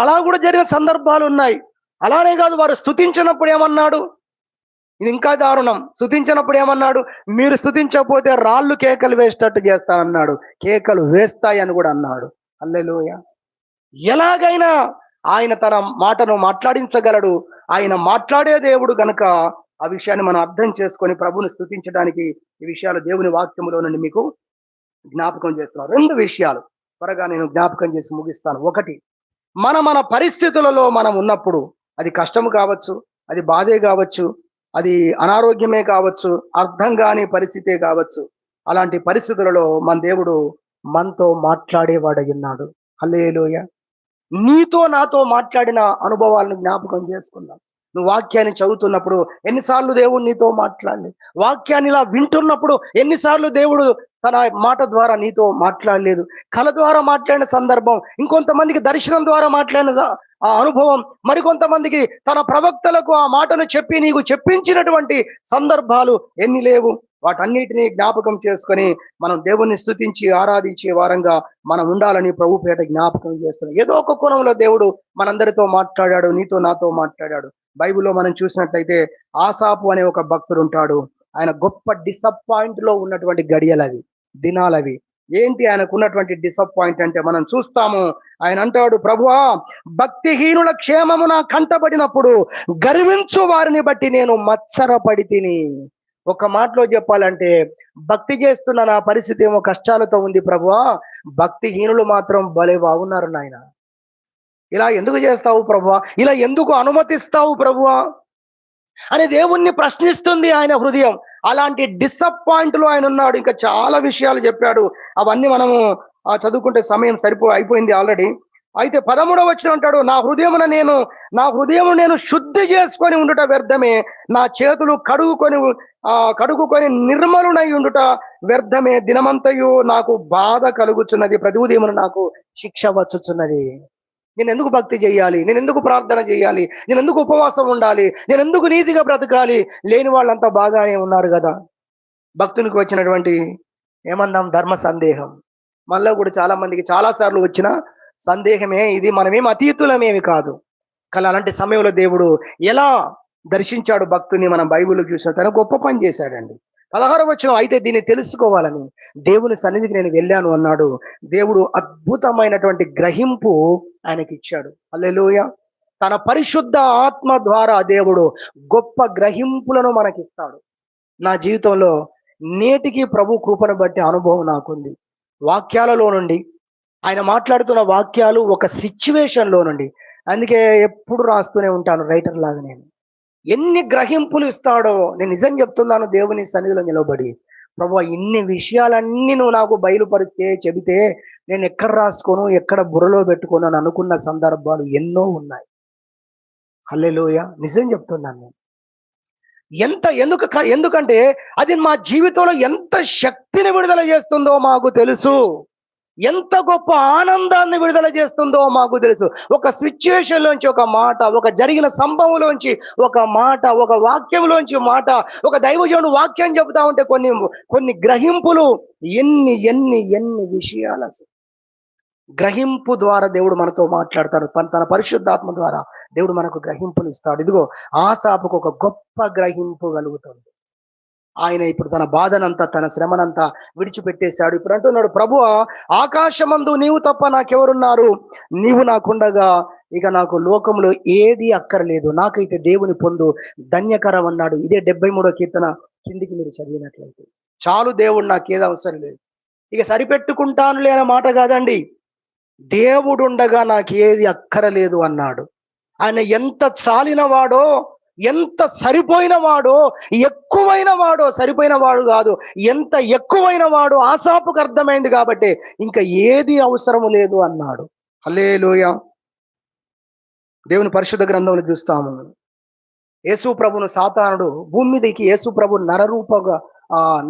అలా కూడా జరిగిన సందర్భాలు ఉన్నాయి. అలానే కాదు, వారు స్తుతించినప్పుడు ఏమన్నాడు, ఇది ఇంకా దారుణం, స్తుతించినప్పుడు ఏమన్నాడు, మీరు స్తుతించకపోతే రాళ్ళు కేకలు వేసేటట్టు చేస్తానన్నాడు. కేకలు వేస్తాయని కూడా అన్నాడు. హల్లెలూయా. ఎలాగైనా ఆయన తన మాటను మాట్లాడించగలడు. ఆయన మాట్లాడే దేవుడు గనుక ఆ విషయాన్ని మనం అర్థం చేసుకొని ప్రభువుని స్తుతించడానికి ఈ విషయాలు దేవుని వాక్యములో నుండి మీకు జ్ఞాపకం చేస్తున్నాను. 2 విషయాలు త్వరగా నేను జ్ఞాపకం చేసి ముగిస్తాను. 1, మన పరిస్థితులలో మనం ఉన్నప్పుడు, అది కష్టము కావచ్చు, అది బాధే కావచ్చు, అది అనారోగ్యమే కావచ్చు, అర్థం కాని పరిస్థితే కావచ్చు, అలాంటి పరిస్థితులలో మన దేవుడు మనతో మాట్లాడేవాడై ఉన్నాడు. హల్లెలూయా. నీతో నాతో మాట్లాడిన అనుభవాలను జ్ఞాపకం చేసుకుందాం. నువ్వు వాక్యాన్ని చదువుతున్నప్పుడు ఎన్నిసార్లు దేవుడు నీతో మాట్లాడలేదు? వాక్యాన్ని ఇలా వింటున్నప్పుడు ఎన్నిసార్లు దేవుడు తన మాట ద్వారా నీతో మాట్లాడలేదు? కళ ద్వారా మాట్లాడిన సందర్భం, ఇంకొంతమందికి దర్శనం ద్వారా మాట్లాడిన ఆ అనుభవం, మరికొంతమందికి తన ప్రవక్తలకు ఆ మాటను చెప్పి నీకు చెప్పించినటువంటి సందర్భాలు ఎన్ని లేవు? వాటన్నిటినీ జ్ఞాపకం చేసుకొని మనం దేవుణ్ణి స్తుతించి ఆరాధించే వారంగా మనం ఉండాలని ప్రభు పేట జ్ఞాపకం చేస్తున్నాం. ఏదో ఒక కోణంలో దేవుడు మనందరితో మాట్లాడాడు, నీతో నాతో మాట్లాడాడు. బైబిల్లో మనం చూసినట్లయితే ఆసాపు అనే ఒక భక్తుడు ఉంటాడు. ఆయన గొప్ప డిసప్పాయింట్ లో ఉన్నటువంటి గడియలవి, దినాలవి. ఏంటి ఆయనకు ఉన్నటువంటి డిసప్పాయింట్ అంటే మనం చూస్తాము. ఆయన అంటాడు, ప్రభువా, భక్తిహీనుల క్షేమము నా కంటబడినప్పుడు గర్వించు వారిని బట్టి నేను మత్సరపడి తిని. ఒక మాటలో చెప్పాలంటే, భక్తి చేస్తున్న నా పరిస్థితి ఏమో కష్టాలతో ఉంది ప్రభువా, భక్తిహీనులు మాత్రం భలే బాగున్నారు నాయన. ఇలా ఎందుకు చేస్తావు ప్రభువా? ఇలా ఎందుకు అనుమతిస్తావు ప్రభువా అని దేవుణ్ణి ప్రశ్నిస్తుంది ఆయన హృదయం. అలాంటి డిసప్పాయింట్ లో ఆయన ఉన్నాడు. ఇంకా చాలా విషయాలు చెప్పాడు. అవన్నీ మనము చదువుకుంటే సమయం అయిపోయింది ఆల్రెడీ. అయితే 13వ వచనం అంటాడు, నా హృదయము నేను శుద్ధి చేసుకొని ఉండుట వ్యర్థమే, నా చేతులు కడుగుకొని నిర్మలునై ఉండుట వ్యర్థమే, దినమంతయు నాకు బాధ కలుగుచున్నది, ప్రతి ఉదయమున నాకు శిక్ష వచ్చుచున్నది. నేను ఎందుకు భక్తి చేయాలి? నేను ఎందుకు ప్రార్థన చేయాలి? నేను ఎందుకు ఉపవాసం ఉండాలి? నేను ఎందుకు నీతిగా బ్రతకాలి? లేని వాళ్ళంతా బాగానే ఉన్నారు కదా. భక్తునికి వచ్చినటువంటి ఏమందాం ధర్మ సందేహం. మళ్ళా కూడా చాలా మందికి చాలా సార్లు వచ్చిన సందేహమే ఇది. మనమేం అతీతులమేమి కాదు. కానీ అలాంటి సమయంలో దేవుడు ఎలా దర్శించాడు భక్తుని మనం బైబిల్లో చూసిన తన గొప్ప పని చేశాడండి. 16వ వచనం, అయితే దీన్ని తెలుసుకోవాలని దేవుని సన్నిధికి నేను వెళ్ళాను అన్నాడు. దేవుడు అద్భుతమైనటువంటి గ్రహింపు ఆయనకి ఇచ్చాడు. హల్లెలూయా. తన పరిశుద్ధ ఆత్మ ద్వారా దేవుడు గొప్ప గ్రహింపులను మనకిస్తాడు. నా జీవితంలో నేటికి ప్రభు కృపను బట్టి అనుభవం నాకుంది. వాక్యాలలో నుండి ఆయన మాట్లాడుతున్న వాక్యాలు ఒక సిచ్యువేషన్ లో నుండి. అందుకే ఎప్పుడు రాస్తూనే ఉంటాను రైటర్ లాగా. నేను ఎన్ని గ్రహింపులు ఇస్తాడో, నేను నిజం చెప్తున్నాను, దేవుని సన్నిధిలో నిలబడి, ప్రభువా, ఇన్ని విషయాలన్నీ నువ్వు నాకు బయలుపరిస్తే చెబితే నేను ఎక్కడ రాసుకోను, ఎక్కడ బుర్రలో పెట్టుకోను అని అనుకున్న సందర్భాలు ఎన్నో ఉన్నాయి. హల్లెలూయా. నిజం చెప్తున్నాను నేను. ఎందుకంటే అది మా జీవితంలో ఎంత శక్తిని విడుదల చేస్తుందో మాకు తెలుసు. ఎంత గొప్ప ఆనందాన్ని విడుదల చేస్తుందో మాకు తెలుసు. ఒక సిచ్యువేషన్ లోంచి ఒక మాట, ఒక జరిగిన సంభవంలోంచి ఒక మాట, ఒక వాక్యంలోంచి మాట, ఒక దైవజనుడు వాక్యం చెబుతా ఉంటే కొన్ని గ్రహింపులు, ఎన్ని ఎన్ని ఎన్ని విషయాలు. అసలు గ్రహింపు ద్వారా దేవుడు మనతో మాట్లాడతాడు. తన పరిశుద్ధాత్మ ద్వారా దేవుడు మనకు గ్రహింపులు ఇస్తాడు. ఇదిగో ఆసాపుకు ఒక గొప్ప గ్రహింపు కలుగుతుంది. ఆయన ఇప్పుడు తన బాధనంతా, తన శ్రమనంతా విడిచిపెట్టేశాడు. ఇప్పుడు అంటున్నాడు, ప్రభువా, ఆకాశమందు నీవు తప్ప నాకెవరున్నారు? నీవు నాకుండగా ఇక నాకు లోకంలో ఏది అక్కర్లేదు. నాకైతే దేవుని పొందు ధన్యకరం అన్నాడు. ఇదే 73వ కీర్తన కిందికి మీరు చదివినట్లయితే. చాలు దేవుడు, నాకేది అవసరం లేదు, ఇక సరిపెట్టుకుంటానులే అనే మాట కాదండి. దేవుడుండగా నాకేది అక్కరలేదు అన్నాడు. ఆయన ఎంత చాలిన వాడో, ఎంత సరిపోయిన వాడో, ఎక్కువైన వాడో, సరిపోయిన వాడు కాదు, ఎంత ఎక్కువైన వాడో ఆసాపుకు అర్థమైంది. కాబట్టి ఇంకా ఏది అవసరము లేదు అన్నాడు. హల్లెలూయా. దేవుని పరిశుద్ధ గ్రంథంలో చూస్తాము, యేసు ప్రభును సాతానుడు భూమి మీదకి, యేసు ప్రభు నరరూపంగా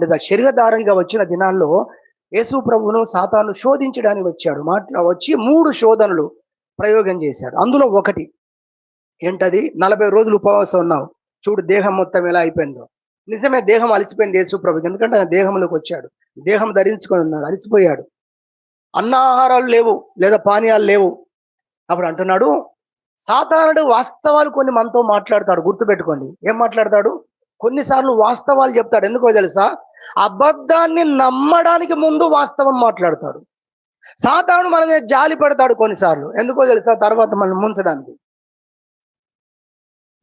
లేదా శరీరధారంగా వచ్చిన దినాల్లో యేసు ప్రభును సాతాను శోధించడానికి వచ్చాడు. వచ్చి 3 శోధనలు ప్రయోగం చేశాడు. అందులో ఒకటి ఏంటది? 40 రోజులు ఉపవాసం ఉన్నావు, చూడు దేహం మొత్తం ఎలా అయిపోయిందో. నిజమే, దేహం అలసిపోయింది యేసు ప్రభుకి. ఎందుకంటే ఆయన దేహంలోకి వచ్చాడు, దేహం ధరించుకొని ఉన్నాడు, అలసిపోయాడు. అన్నాహారాలు లేవు, లేదా పానీయాలు లేవు. అప్పుడు అంటున్నాడు, సాతానుడు వాస్తవాలు కొన్ని మనతో మాట్లాడతాడు. గుర్తుపెట్టుకోండి, ఏం మాట్లాడతాడు? కొన్నిసార్లు వాస్తవాలు చెప్తాడు. ఎందుకో తెలుసా? అబద్ధాన్ని నమ్మడానికి ముందు వాస్తవం మాట్లాడతాడు. సాతానుడు మన మీద జాలి పడతాడు కొన్నిసార్లు. ఎందుకో తెలుసా? తర్వాత మనం ముంచడానికి.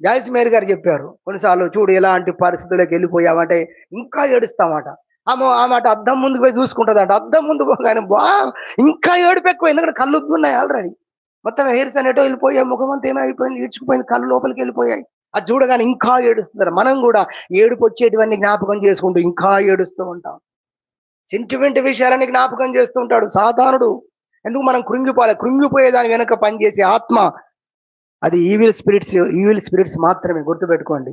జాయిస్ మేరీ గారు చెప్పారు, కొన్నిసార్లు చూడు ఎలాంటి పరిస్థితుల్లోకి వెళ్ళిపోయామంటే ఇంకా ఏడుస్తామాట. ఆమె అద్దం ముందుకు పోయి చూసుకుంటుందంట. అద్దం ముందు పోగానే ఇంకా ఏడుపు ఎక్కువ, ఎందుకంటే కళ్ళు ఉబ్బున్నాయి ఆల్రెడీ. మొత్తం హెయిర్స్ అనేటో వెళ్ళిపోయాయి, ముఖం అంతా ఏమైపోయింది, ఈడ్చుకుపోయింది, కళ్ళు లోపలికి వెళ్ళిపోయాయి. అది చూడగానే ఇంకా ఏడుస్తున్నారు. మనం కూడా ఏడుపు వచ్చేటివన్నీ జ్ఞాపకం చేసుకుంటూ ఇంకా ఏడుస్తూ ఉంటాం. సెంటిమెంట్ విషయాలని జ్ఞాపకం చేస్తుంటాడు సాతానుడు. ఎందుకు మనం కృంగిపోవాలి? కృంగిపోయే దాని వెనక పనిచేసే ఆత్మ అది ఈవిల్ స్పిరిట్స్ మాత్రమే, గుర్తుపెట్టుకోండి.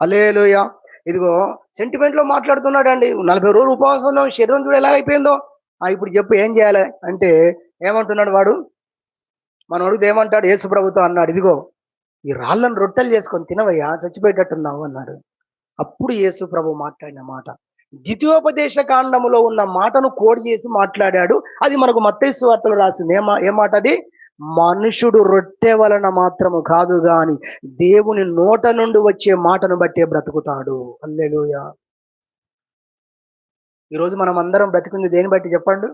హల్లెలూయా. ఇదిగో సెంటిమెంట్ లో మాట్లాడుతున్నాడండి. 40 రోజులు ఉపవాసంలో శరీరం చూడు ఎలా అయిపోయిందో. ఇప్పుడు చెప్పు ఏం చేయాలి అంటే ఏమంటున్నాడు వాడు? మనం అడిగితే ఏమంటాడు? యేసు ప్రభుతో అన్నాడు, ఇదిగో ఈ రాళ్ళను రొట్టెలు చేసుకొని తినవయ్యా, చచ్చిపోయేటట్టున్నావు అన్నాడు. అప్పుడు యేసు ప్రభు మాట్లాడిన మాట, ద్వితీయోపదేశ కాండములో ఉన్న మాటను కోడ్ చేసి మాట్లాడాడు. అది మనకు మత్తయి సువార్తలో రాసింది. ఏ మాట అది? మనుషుడు రొట్టె వలన మాత్రము కాదు గాని దేవుని నోట నుండి వచ్చే మాటను బట్టే బ్రతుకుతాడు. హల్లెలూయా. ఈరోజు మనం అందరం బ్రతికుంది దేని బట్టి చెప్పండి?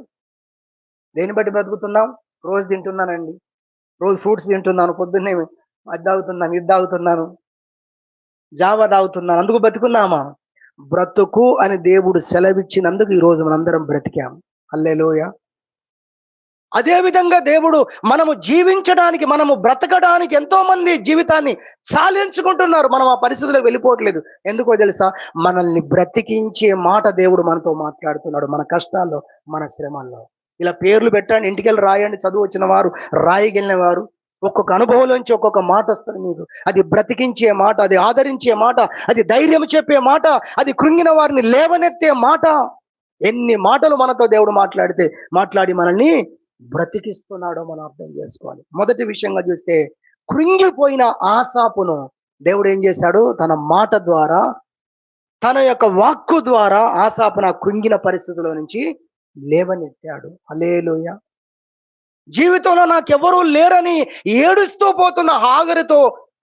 దేని బట్టి బ్రతుకుతున్నాం? రోజు తింటున్నానండి, రోజు ఫ్రూట్స్ తింటున్నాను, పొద్దున్నే అది తాగుతున్నాను, ఇది తాగుతున్నాను, జావా తాగుతున్నాను, అందుకు బ్రతుకున్నామా? బ్రతుకు అని దేవుడు సెలవిచ్చినందుకు ఈరోజు మనందరం బ్రతికాం. హల్లెలూయా. అదే విధంగా దేవుడు మనము జీవించడానికి, మనము బ్రతకడానికి ఎంతో మంది జీవితాన్ని సాలించుకుంటున్నారు. మనం ఆ పరిస్థితిలో వెళ్ళిపోవట్లేదు. ఎందుకో తెలుసా? మనల్ని బ్రతికించే మాట దేవుడు మనతో మాట్లాడుతున్నాడు. మన కష్టాల్లో, మన శ్రమల్లో. ఇలా పేర్లు పెట్టండి, ఇంటికెళ్ళి రాయండి. చదువు వచ్చిన వారు, రాయగలిగిన వారు, ఒక్కొక్క అనుభవంలోంచి ఒక్కొక్క మాట వస్తుంది మీకు. అది బ్రతికించే మాట, అది ఆదరించే మాట, అది ధైర్యం చెప్పే మాట, అది కృంగిన వారిని లేవనెత్తే మాట. ఎన్ని మాటలు మనతో దేవుడు మాట్లాడి మనల్ని బ్రతికిస్తున్నాడో మనం అర్థం చేసుకోవాలి. మొదటి విషయంగా చూస్తే, కృంగిపోయిన ఆసాపును దేవుడు ఏం చేశాడు? తన మాట ద్వారా, తన యొక్క వాక్కు ద్వారా ఆసాపున కృంగిన పరిస్థితుల నుంచి లేవనెత్తాడు. హల్లెలూయా. జీవితంలో నాకెవరూ లేరని ఏడుస్తూ పోతున్న హాగరుతో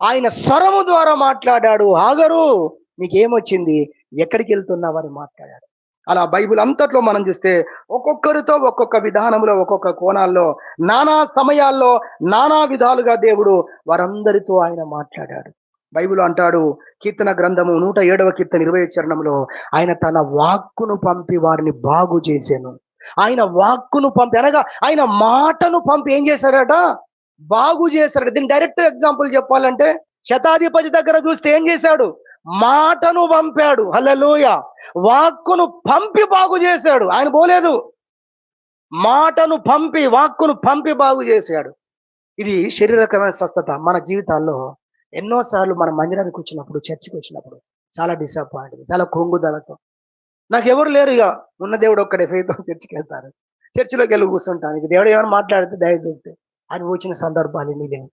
ఆయన స్వరము ద్వారా మాట్లాడాడు. హాగరు, నీకేమొచ్చింది? ఎక్కడికి వెళ్తున్నావని మాట్లాడాడు. అలా బైబిల్ అంతట్లో మనం చూస్తే ఒక్కొక్కరితో ఒక్కొక్క విధానంలో, ఒక్కొక్క కోణాల్లో, నానా సమయాల్లో, నానా విధాలుగా దేవుడు వారందరితో ఆయన మాట్లాడాడు. బైబిల్ అంటాడు, కీర్తన గ్రంథము 107వ కీర్తన 20వ చరణంలో, ఆయన తన వాక్కును పంపి వారిని బాగు చేశాను. ఆయన వాక్కును పంపి అనగా ఆయన మాటను పంపి ఏం చేశాడట? బాగు చేశాడు. దీని డైరెక్ట్ ఎగ్జాంపుల్ చెప్పాలంటే, శతాధిపతి దగ్గర చూస్తే ఏం చేశాడు? మాటను పంపాడు. హల్లెలూయా. వాక్కును పంపి బాగు చేశాడు. ఆయన పోలేదు, మాటను పంపి, వాక్కును పంపి బాగు చేశాడు. ఇది శారీరకమైన స్వస్థత. మన జీవితాల్లో ఎన్నోసార్లు మన మందిరానికి వచ్చినప్పుడు, చర్చికి వచ్చినప్పుడు చాలా డిసప్పాయింట్, చాలా కృంగుదలతో, నాకు ఎవరు లేరు, ఇక ఉన్న దేవుడు ఒక్కడే, ఫెయిత్ చర్చికి వెళ్తారు, చర్చిలోకి వెళ్ళి కూర్చుంటానికి దేవుడు ఏమైనా మాట్లాడితే దయ చూస్తే అని వచ్చిన సందర్భాలు ఎన్ని లేవు.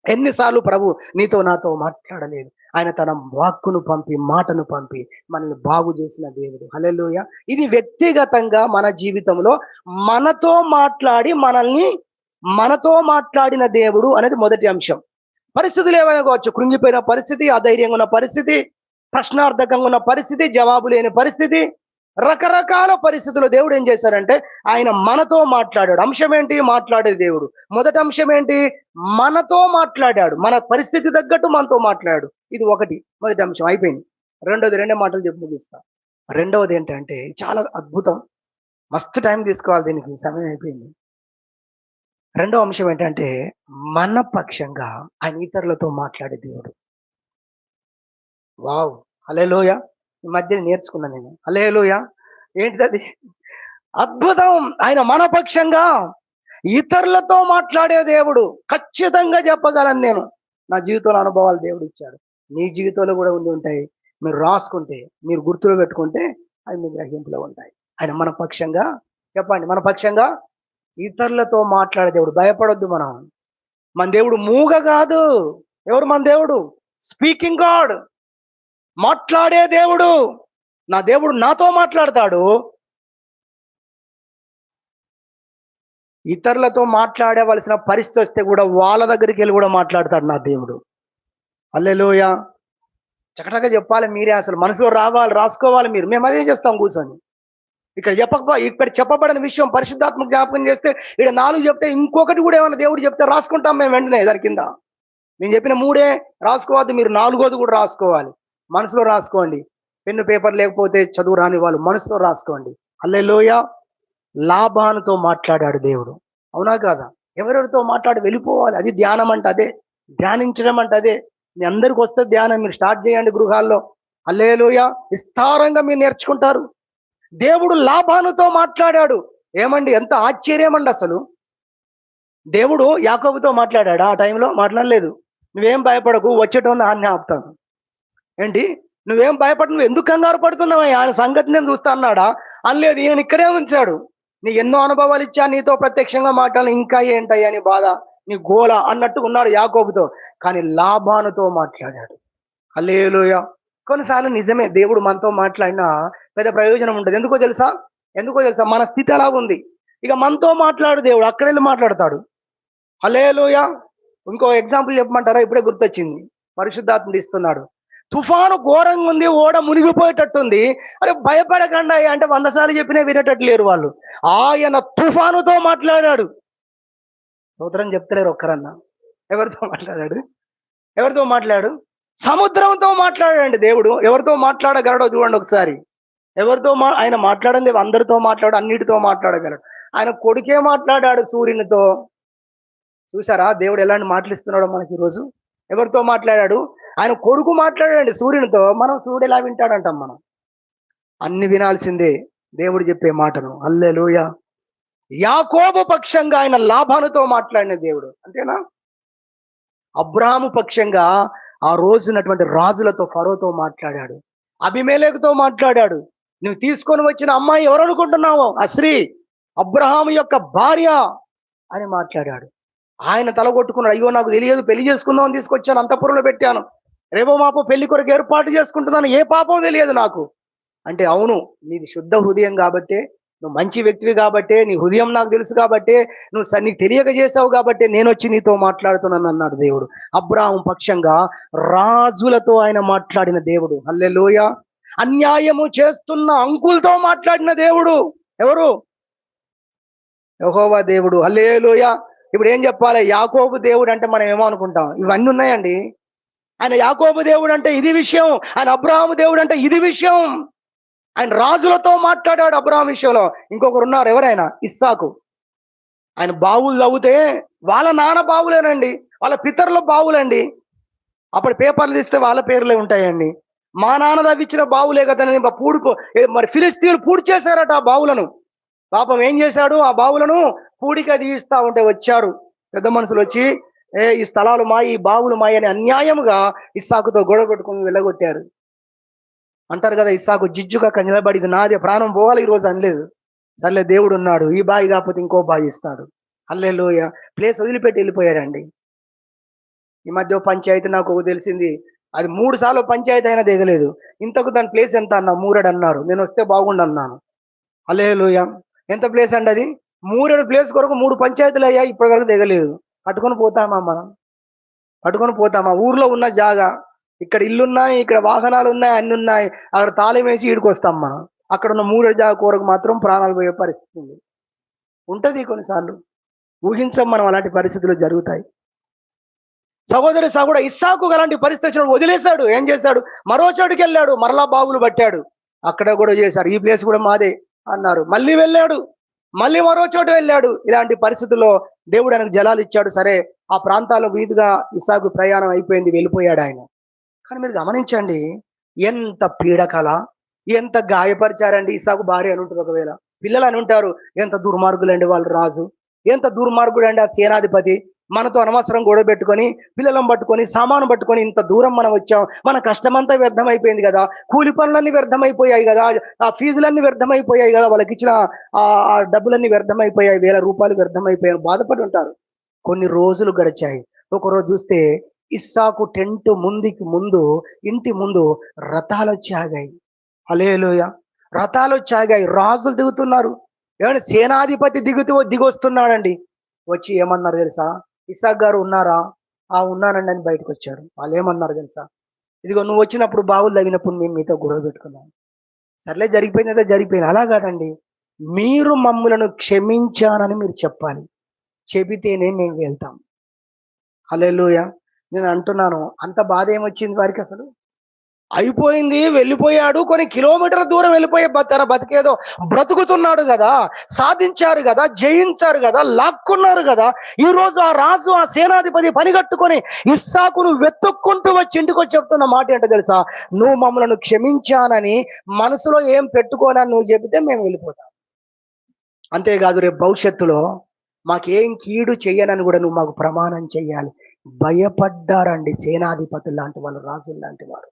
ఎన్నిసార్లు ప్రభు నీతో నాతో మాట్లాడలేదు. ఆయన తన వాక్కును పంపి, మాటను పంపి మనల్ని బాగు చేసిన దేవుడు. హల్లెలూయా. ఇది వ్యక్తిగతంగా మన జీవితంలో మనతో మాట్లాడిన దేవుడు అనేది మొదటి అంశం. పరిస్థితులు ఏమైనా కావచ్చు, కృంగిపోయిన పరిస్థితి, అధైర్యంగా ఉన్న పరిస్థితి, ప్రశ్నార్థకంగా ఉన్న పరిస్థితి, జవాబు లేని పరిస్థితి, రకరకాల పరిస్థితుల్లో దేవుడు ఏం చేశారంటే ఆయన మనతో మాట్లాడాడు. అంశం ఏంటి? మాట్లాడేది దేవుడు. మొదటి అంశం ఏంటి? మనతో మాట్లాడాడు. మన పరిస్థితి తగ్గట్టు మనతో మాట్లాడాడు. ఇది ఒకటి, మొదటి అంశం అయిపోయింది. రెండో మాటలు చెప్పి ముగిస్తా. రెండవది ఏంటంటే చాలా అద్భుతం, మస్తు టైం తీసుకోవాలి దీనికి, సమయం అయిపోయింది. రెండో అంశం ఏంటంటే మన పక్షంగా ఆయన ఇతరులతో మాట్లాడే దేవుడు. వావ్, హల్లెలూయా. ఈ మధ్య నేర్చుకున్నా నేను. హల్లెలూయా. ఏంటిది? అద్భుతం. ఆయన మన పక్షంగా ఇతరులతో మాట్లాడే దేవుడు. ఖచ్చితంగా చెప్పగలను నేను, నా జీవితంలో అనుభవాలు దేవుడు ఇచ్చాడు. మీ జీవితంలో కూడా ఉండి ఉంటాయి. మీరు రాసుకుంటే, మీరు గుర్తులో పెట్టుకుంటే అవి మీ గ్రహింపులో ఉంటాయి. ఆయన మన పక్షంగా, చెప్పండి, మన పక్షంగా ఇతరులతో మాట్లాడే దేవుడు. భయపడొద్దు. మన దేవుడు మూగ కాదు. ఎవరు మన దేవుడు? స్పీకింగ్ గాడ్, మాట్లాడే దేవుడు. నా దేవుడు నాతో మాట్లాడతాడు. ఇతరులతో మాట్లాడవలసిన పరిస్థితి వస్తే కూడా వాళ్ళ దగ్గరికి వెళ్ళి కూడా మాట్లాడతాడు నా దేవుడు. హల్లెలూయా. చకటగా చెప్పాలి మీరే, అసలు మనసులో రావాలి, రాసుకోవాలి మీరు. మేము అదే చేస్తాం కూర్చొని. ఇక్కడ చెప్పబడిన విషయం పరిశుద్ధాత్మ జ్ఞాపకం చేస్తే, ఇక్కడ 4 చెప్తే ఇంకొకటి కూడా ఏమైనా దేవుడు చెప్తే రాసుకుంటాం మేము వెంటనే దాని కింద. నేను చెప్పిన 3 రాసుకోవద్దు, మీరు 4వది కూడా రాసుకోవాలి. మనసులో రాసుకోండి. పెన్ను పేపర్ లేకపోతే చదువు రాని వాళ్ళు మనసులో రాసుకోండి. హల్లెలూయా. లాబానుతో మాట్లాడాడు దేవుడు. అవునా కాదా? ఎవరెవరితో మాట్లాడి వెళ్ళిపోవాలి. అది ధ్యానం అంటే అదే, ధ్యానించడం అంటే అదే. మీ అందరికి వస్తే ధ్యానం, మీరు స్టార్ట్ చేయండి గృహాల్లో. హల్లెలూయా. విస్తారంగా మీరు నేర్చుకుంటారు. దేవుడు లాబానుతో మాట్లాడాడు. ఏమండి, ఎంత ఆశ్చర్యం అండి అసలు. దేవుడు యాకోబుతో మాట్లాడాడా? ఆ టైంలో మాట్లాడలేదు. నువ్వేం భయపడకు, వచ్చేటోన్ని ఆన్నే ఆపుతాను. ఏంటి, నువ్వేం భయపడు, నువ్వు ఎందుకు కంగారు పడుతున్నావా, ఆయన సంగతి నేను చూస్తా అన్నాడా? అనలేదు. ఈయన ఇక్కడే ఉంచాడు. నీ ఎన్నో అనుభవాలు ఇచ్చా, నీతో ప్రత్యక్షంగా మాట్లాడాలి, ఇంకా ఏంటయ్యా నీ బాధ, నీ గోల అన్నట్టు ఉన్నాడు యాకోబుతో. కానీ లాబానుతో మాట్లాడాడు. హల్లెలూయా. కొన్నిసార్లు నిజమే, దేవుడు మనతో మాట్లాడినా పెద్ద ప్రయోజనం ఉంటుంది. ఎందుకో తెలుసా, మన స్థితి అలాగుంది. ఇక మనతో మాట్లాడు దేవుడు, అక్కడెళ్ళి మాట్లాడతాడు. హల్లెలూయా. ఇంకో ఎగ్జాంపుల్ చెప్పమంటారా? ఇప్పుడే గుర్తొచ్చింది. పరిశుద్ధాత్ముడు ఇస్తున్నాడు. తుఫాను ఘోరంగా ఉంది, ఓడ మునిగిపోయేటట్టుంది. అరే భయపడకండి అంటే 100 సార్లు చెప్పినా వినేటట్టు లేరు వాళ్ళు. ఆయన తుఫానుతో మాట్లాడాడు. స్తోత్రం చెప్తలేరు ఒక్కరన్నా. ఎవరితో మాట్లాడాడు? ఎవరితో మాట్లాడు? సముద్రంతో మాట్లాడండి దేవుడు. ఎవరితో మాట్లాడగలడో చూడండి ఒకసారి. ఆయన మాట్లాడండి, అందరితో మాట్లాడు, అన్నిటితో మాట్లాడగలడు. ఆయన కొడుకే మాట్లాడాడు సూర్యునితో. చూసారా దేవుడు ఎలాంటి మాటలు ఇస్తున్నాడో మనకి ఈరోజు. ఎవరితో మాట్లాడాడు? ఆయన కొడుకు మాట్లాడాడండి సూర్యునితో. మనం సూర్యుడు ఎలా వింటాడంటాం మనం. అన్ని వినాల్సిందే దేవుడు చెప్పే మాటను. హల్లెలూయా. యాకోబు పక్షంగా ఆయన లాబానుతో మాట్లాడిన దేవుడు అంతేనా? అబ్రాహాము పక్షంగా ఆ రోజున్నటువంటి రాజులతో, ఫరోతో మాట్లాడాడు. అబీమెలెకుతో మాట్లాడాడు. నువ్వు తీసుకొని వచ్చిన అమ్మాయి ఎవరు అనుకుంటున్నావు? ఆ స్త్రీ అబ్రహాము యొక్క భార్య అని మాట్లాడాడు. ఆయన తలగొట్టుకున్నాడు. అయ్యో నాకు తెలియదు, పెళ్లి చేసుకుందాం అని తీసుకొచ్చాను, అంతఃపురంలో పెట్టాను, రేపో మాపో పెళ్లి కొరకు ఏర్పాటు చేసుకుంటున్నాను, ఏ పాపం తెలియదు నాకు అంటే, అవును నీది శుద్ధ హృదయం కాబట్టే, నువ్వు మంచి వ్యక్తివి కాబట్టే, నీ హృదయం నాకు తెలుసు కాబట్టే, నీకు తెలియక చేసావు కాబట్టే నేను వచ్చి నీతో మాట్లాడుతున్నాను అన్నాడు దేవుడు. అబ్రాహాము పక్షంగా రాజులతో ఆయన మాట్లాడిన దేవుడు. హల్లెలూయా. అన్యాయము చేస్తున్న అంకులతో మాట్లాడిన దేవుడు ఎవరు? యెహోవా దేవుడు. హల్లెలూయా. ఇప్పుడు ఏం చెప్పాలి? యాకోబు దేవుడు అంటే మనం ఏమో అనుకుంటాం, ఇవన్నీ ఉన్నాయండి. ఆయన యాకోబు దేవుడు అంటే ఇది విషయం, ఆయన అబ్రాహాము దేవుడు అంటే ఇది విషయం. ఆయన రాజులతో మాట్లాడాడు అబ్రాహాం విషయంలో. ఇంకొకరు ఉన్నారు, ఎవరైనా? ఇస్సాకు. ఆయన బావులు తవ్వుతే వాళ్ళ నాన్న బావులేనండి, వాళ్ళ పితరుల బావులండి. అప్పుడు పేపర్లు తీస్తే వాళ్ళ పేర్లే ఉంటాయండి. మా నాన్న తవ్వించిన బావులే కదని మరి ఫిలిస్తీన్లు పూడి చేశారట ఆ బావులను. పాపం ఏం చేశాడు? ఆ బావులను పూడిక తీయిస్తా ఉంటే వచ్చారు పెద్ద మనుషులు వచ్చి, ఈ స్థలాలు మాయి, ఈ బావులు మాయి అని అన్యాయముగా ఇస్సాకుతో గొడవ పెట్టుకుని వెళ్ళగొట్టారు. అంటారు కదా, ఇస్సాకు జిజ్జుగా నిలబడి ఇది నాదే, ప్రాణం పోవాలి ఈరోజు అనలేదు. సర్లే దేవుడు ఉన్నాడు, ఈ బావి కాకపోతే ఇంకో బావి ఇస్తాడు. హల్లెలూయా. ప్లేస్ వదిలిపెట్టి వెళ్ళిపోయాడండి. ఈ మధ్య పంచాయతీ నాకు తెలిసింది, అది 3 సార్లు పంచాయతీ అయినా దిగలేదు. ఇంతకు దాని ప్లేస్ ఎంత అన్నా, మూరెడు అన్నారు. నేను వస్తే బాగుండు అన్నాను. హల్లెలూయా. ఎంత ప్లేస్ అండి అది? మూరెడు ప్లేస్ కొరకు 3 పంచాయతీలు అయ్యాయి, ఇప్పటి వరకు దిగలేదు. పట్టుకొని పోతామా మనం? పట్టుకొని పోతామా? ఊర్లో ఉన్న జాగా, ఇక్కడ ఇల్లున్నాయి, ఇక్కడ వాహనాలు ఉన్నాయి, అన్ని ఉన్నాయి, అక్కడ తాళం వేసి ఈడికి వస్తాం మనం. అక్కడ ఉన్న 3 జాగా కొరకు మాత్రం ప్రాణాలు పోయే పరిస్థితి ఉంది. ఉంటది కొన్నిసార్లు, ఊహించం మనం, అలాంటి పరిస్థితులు జరుగుతాయి. సహోదరు ఇస్సాకు అలాంటి పరిస్థితి వచ్చినప్పుడు వదిలేశాడు. ఏం చేశాడు? మరో చోటుకి వెళ్ళాడు, మరలా బావులు పట్టాడు. అక్కడ కూడా చేశారు, ఈ ప్లేస్ కూడా మాదే అన్నారు. మళ్ళీ వెళ్ళాడు, మళ్ళీ మరో చోట వెళ్ళాడు. ఇలాంటి పరిస్థితుల్లో దేవుడు ఆయనకు జలాలు ఇచ్చాడు. సరే, ఆ ప్రాంతాల వీధిగా ఇస్సాకు ప్రయాణం అయిపోయింది, వెళ్ళిపోయాడు ఆయన. కానీ మీరు గమనించండి, ఎంత పీడకల, ఎంత గాయపరిచారండి. ఇస్సాకు భార్య అని ఉంటుంది, ఒకవేళ పిల్లలు అని ఉంటారు. ఎంత దుర్మార్గులండి వాళ్ళు. రాజు ఎంత దుర్మార్గుడు అండి ఆ సేనాధిపతి. మనతో అనవసరం గొడవ పెట్టుకొని, పిల్లలను పట్టుకొని, సామాను పట్టుకొని ఇంత దూరం మనం వచ్చాం, మన కష్టమంతా వ్యర్థమైపోయింది కదా, కూలి పనులన్నీ వ్యర్థమైపోయాయి కదా, ఆ ఫీజులన్నీ వ్యర్థమైపోయాయి కదా, వాళ్ళకి ఇచ్చిన ఆ డబ్బులన్నీ వ్యర్థమైపోయాయి, 1000 రూపాయలు వ్యర్థమైపోయాయి, బాధపడి ఉంటారు. కొన్ని రోజులు గడిచాయి. ఒకరోజు చూస్తే ఇస్సాకు టెంట్ ముందు ఇంటి ముందు రథాలు వచ్చి ఆగాయి. హల్లెలూయా. రథాలు వచ్చి ఆగాయి, రాజులు దిగుతున్నారు. ఏమంటే సేనాధిపతి దిగొస్తున్నాడండి. వచ్చి ఏమన్నారు తెలుసా? ఇస్సాకు గారు ఉన్నారా? ఆ ఉన్నానండి అని బయటకు వచ్చాడు. వాళ్ళు ఏమన్నారు తెలుసా? ఇదిగో నువ్వు వచ్చినప్పుడు బావులు తగినప్పుడు మేము మీతో గొడవ పెట్టుకున్నాం. సర్లే, జరిగిపోయినదే జరిగిపోయింది. అలా కాదండి, మీరు మమ్ములను క్షమించానని మీరు చెప్పాలి, చెబితేనే మేము వెళ్తాం. హల్లెలూయా. నేను అంటున్నాను, అంత బాధ ఏమొచ్చింది వారికి అసలు? అయిపోయింది, వెళ్ళిపోయాడు, కొన్ని కిలోమీటర్ల దూరం వెళ్ళిపోయే బతికేదో బ్రతుకుతున్నాడు కదా, సాధించారు కదా, జయించారు కదా, లాక్కున్నారు కదా. ఈ రోజు ఆ రాజు, ఆ సేనాధిపతి పనిగట్టుకొని ఇస్సాకును వెతుక్కుంటూ వచ్చి ఇంటికి వచ్చి చెప్తున్న మాట ఏంటో తెలుసా? నువ్వు మమ్మల్ని క్షమించానని మనసులో ఏం పెట్టుకోనని నువ్వు చెబితే మేము వెళ్ళిపోతాం. అంతేకాదు రేపు భవిష్యత్తులో మాకేం కీడు చెయ్యనని కూడా నువ్వు మాకు ప్రమాణం చెయ్యాలి. భయపడ్డారండి సేనాధిపతులు లాంటి వాళ్ళు, రాజులు లాంటి వారు.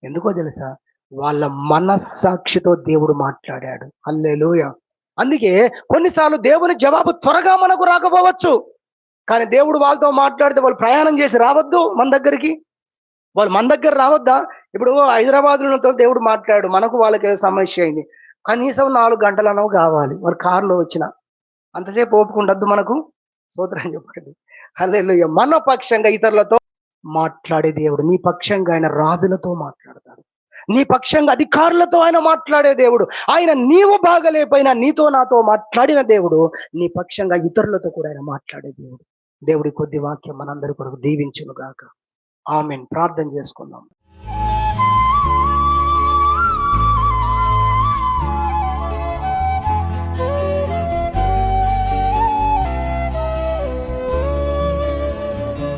ఎందుకో తెలుసా? వాళ్ళ మనస్సాక్షితో దేవుడు మాట్లాడాడు. హల్లెలూయా. అందుకే కొన్నిసార్లు దేవుని జవాబు త్వరగా మనకు రాకపోవచ్చు, కానీ దేవుడు వాళ్ళతో మాట్లాడితే వాళ్ళు ప్రయాణం చేసి రావద్దు మన దగ్గరికి, వాళ్ళు మన దగ్గర రావద్దా? ఇప్పుడు హైదరాబాద్లో దేవుడు మాట్లాడు, మనకు వాళ్ళకి ఏదో సమస్య అయింది, కనీసం 4 గంటలనో కావాలి, వాళ్ళు కారులో వచ్చిన అంతసేపు ఓపుకుండద్దు మనకు. స్తోత్రం చెప్పండి. హల్లెలూయా. మన పక్షంగా ఇతరులతో మాట్లాడే దేవుడు, నీ పక్షంగా ఆయన రాజులతో మాట్లాడతాడు, నీ పక్షంగా అధికారులతో ఆయన మాట్లాడే దేవుడు. ఆయన నీవు బాగలేకపోయినా నీతో నాతో మాట్లాడిన దేవుడు, నీ పక్షంగా ఇతరులతో కూడా ఆయన మాట్లాడే దేవుడు. దేవుడి కొద్ది వాక్యం మనందరి కొరకు దీవించును గాక. ఆమేన్. ప్రార్థన చేసుకుందాం.